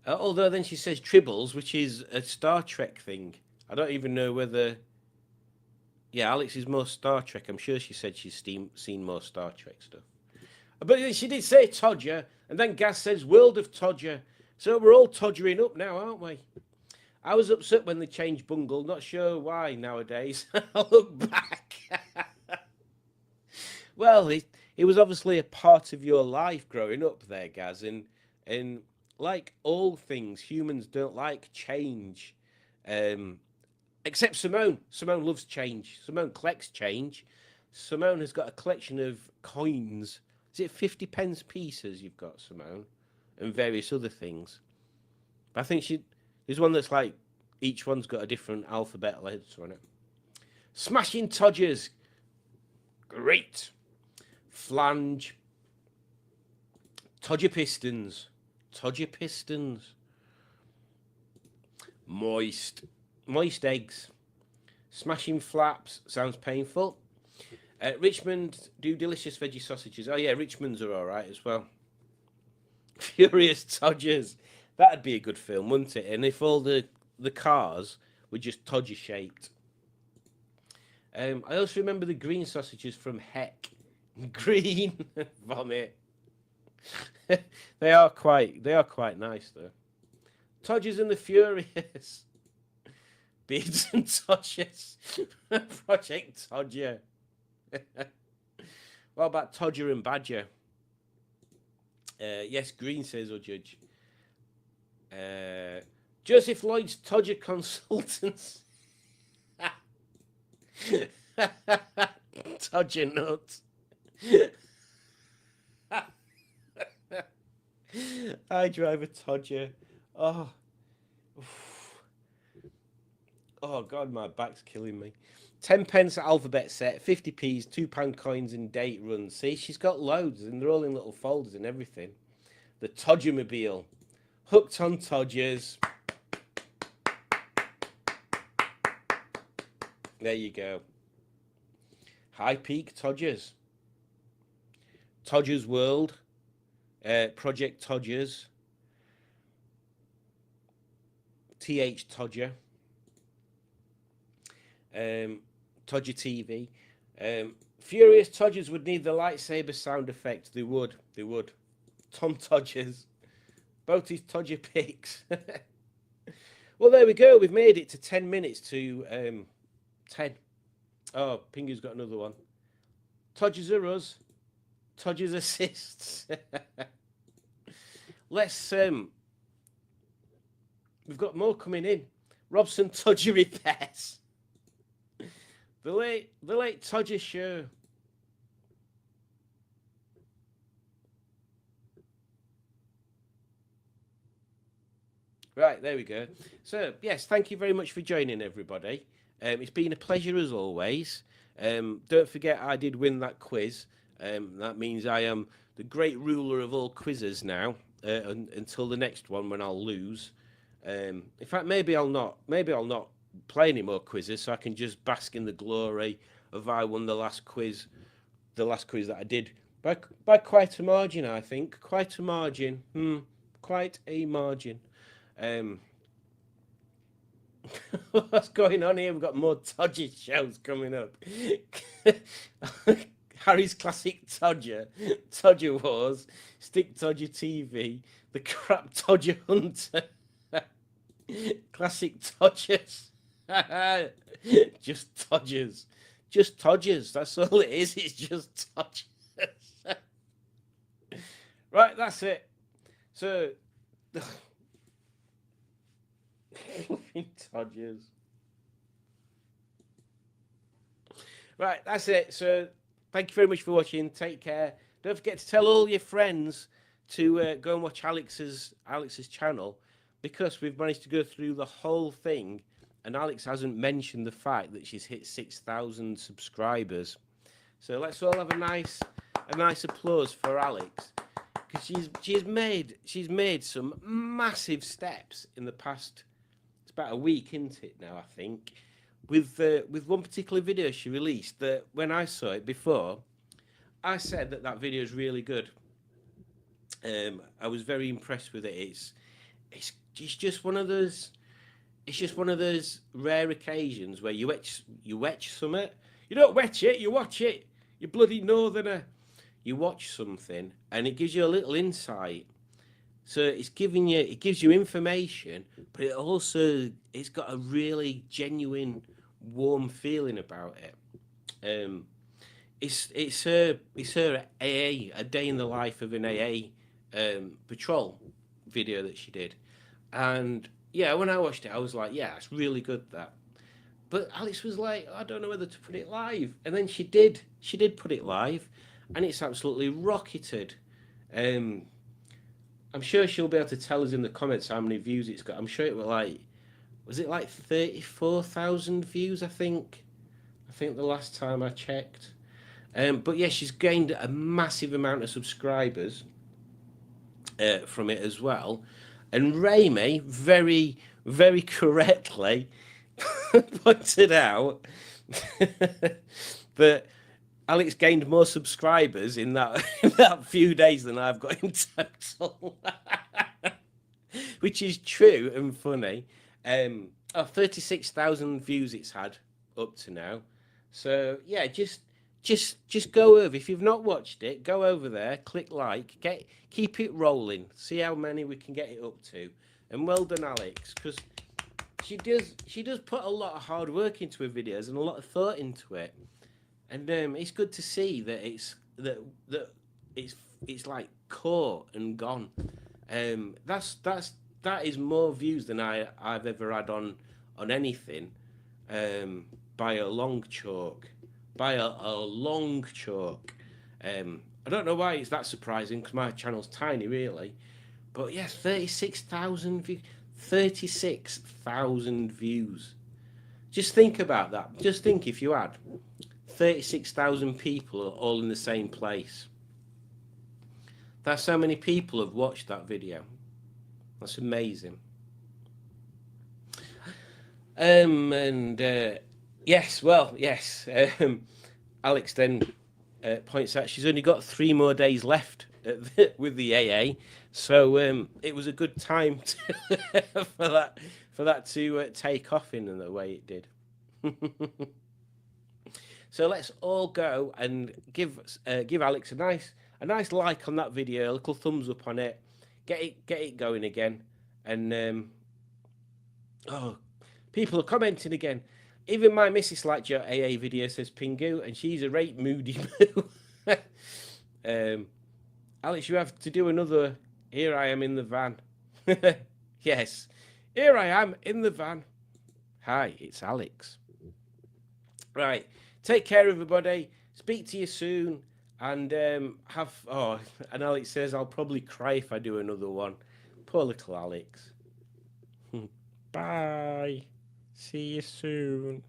Although then she says Tribbles, which is a Star Trek thing. I don't even know whether... Yeah, Alex is more Star Trek. I'm sure she said she's seen more Star Trek stuff. But she did say Todger, and then Gaz says World of Todger. So we're all Todgering up now, aren't we? I was upset when they changed Bungle. Not sure why nowadays. I'll look back. Well, it was obviously a part of your life growing up there, Gaz. And like all things, humans don't like change. Except Simone. Simone loves change. Simone collects change. Simone has got a collection of coins. Is it 50 pence pieces you've got, Simone? And various other things. But I think there's one that's like, each one's got a different alphabet letter on it. Smashing Todgers. Great. Flange. Todger Pistons. Todger Pistons. Moist. Moist eggs. Smashing flaps. Sounds painful. Richmond do delicious veggie sausages. Oh yeah, Richmond's are all right as well. Furious Todgers. That'd be a good film, wouldn't it? And if all the cars were just Todger shaped. I also remember the green sausages from Heck. Green vomit. They are quite nice though. Todgers and the Furious. Beards and Todgers. Project Todger. What about Todger and Badger? Yes, Green says, or Judge. Joseph Lloyd's Todger Consultants. Todger Nuts. I drive a Todger. Oh. Oh, God, my back's killing me. 10 pence alphabet set, 50p's, £2 coins and date runs. See, she's got loads and they're all in little folders and everything. The Todgermobile. Hooked on Todgers. There you go. High Peak Todgers. Todgers World. Project Todgers. TH Todger. Todger TV. Furious Todgers would need the lightsaber sound effect. They would. Tom Todgers. Both his Todger picks. Well, there we go. We've made it to 10 minutes to 10. Oh, Pingu's got another one. Todgers are us. Todgers assists. Let's we've got more coming in. Robson Todger repairs. The late Todger show. Right, there we go. So, yes, thank you very much for joining, everybody. It's been a pleasure as always. Don't forget I did win that quiz. That means I am the great ruler of all quizzes now, until the next one when I'll lose. In fact, maybe I'll not play any more quizzes, so I can just bask in the glory of I won the last quiz that I did by quite a margin, I think. Quite a margin. Quite a margin. What's going on here? We've got more Todger shows coming up. Harry's Classic Todger, Todger Wars, Stick Todger TV, The Crap Todger Hunter, Classic Todgers. Just Todgers. Just Todgers. That's all it is. It's just Todgers. Right, that's it. So, Todgers. Right, that's it. So, thank you very much for watching. Take care. Don't forget to tell all your friends to go and watch Alex's channel, because we've managed to go through the whole thing, and Alex hasn't mentioned the fact that she's hit 6,000 subscribers. So let's all have a nice applause for Alex, because she's made some massive steps in the past. It's about a week into it now, I think, with one particular video she released that when I saw it before, I said that video is really good. I was very impressed with it. It's just one of those. It's just one of those rare occasions where you watch something. You don't watch it, you watch it. You bloody northerner. You watch something and it gives you a little insight. So it gives you information, but it's got a really genuine, warm feeling about it. It's her AA, a day in the life of an AA patrol video that she did, and yeah, when I watched it, I was like, yeah, it's really good, that. But Alex was like, I don't know whether to put it live, and then she did put it live, and it's absolutely rocketed. I'm sure she'll be able to tell us in the comments how many views it's got. I'm sure it was it like 34,000 views, I think the last time I checked. But yeah, she's gained a massive amount of subscribers from it as well. And Raimi very, very correctly pointed out that Alex gained more subscribers in that few days than I've got in total, which is true and funny. 36,000 views it's had up to now. So yeah, just go over. If you've not watched it, go over there, click like, keep it rolling, see how many we can get it up to. And well done, Alex, because she does put a lot of hard work into her videos and a lot of thought into it. And it's good to see that it's like caught and gone. That is more views than I've ever had on anything, by a long chalk. By a long chalk. I don't know why it's that surprising, because my channel's tiny, really. But yeah, 36,000 views. 36,000 views. Just think about that. Just think if you had 36,000 people all in the same place. That's how many people have watched that video. That's amazing. Yes. Alex then points out she's only got 3 more days left with the AA, so it was a good time for that to take off in the way it did. So let's all go and give Alex a nice like on that video, a little thumbs up on it, get it going again, and people are commenting again. Even my missus liked your AA video, says Pingu, and she's a right moody moo. Alex, you have to do another Here I Am in the Van. Yes, here I am in the van. Hi, it's Alex. Right, take care, everybody. Speak to you soon. And and Alex says, I'll probably cry if I do another one. Poor little Alex. Bye. See you soon.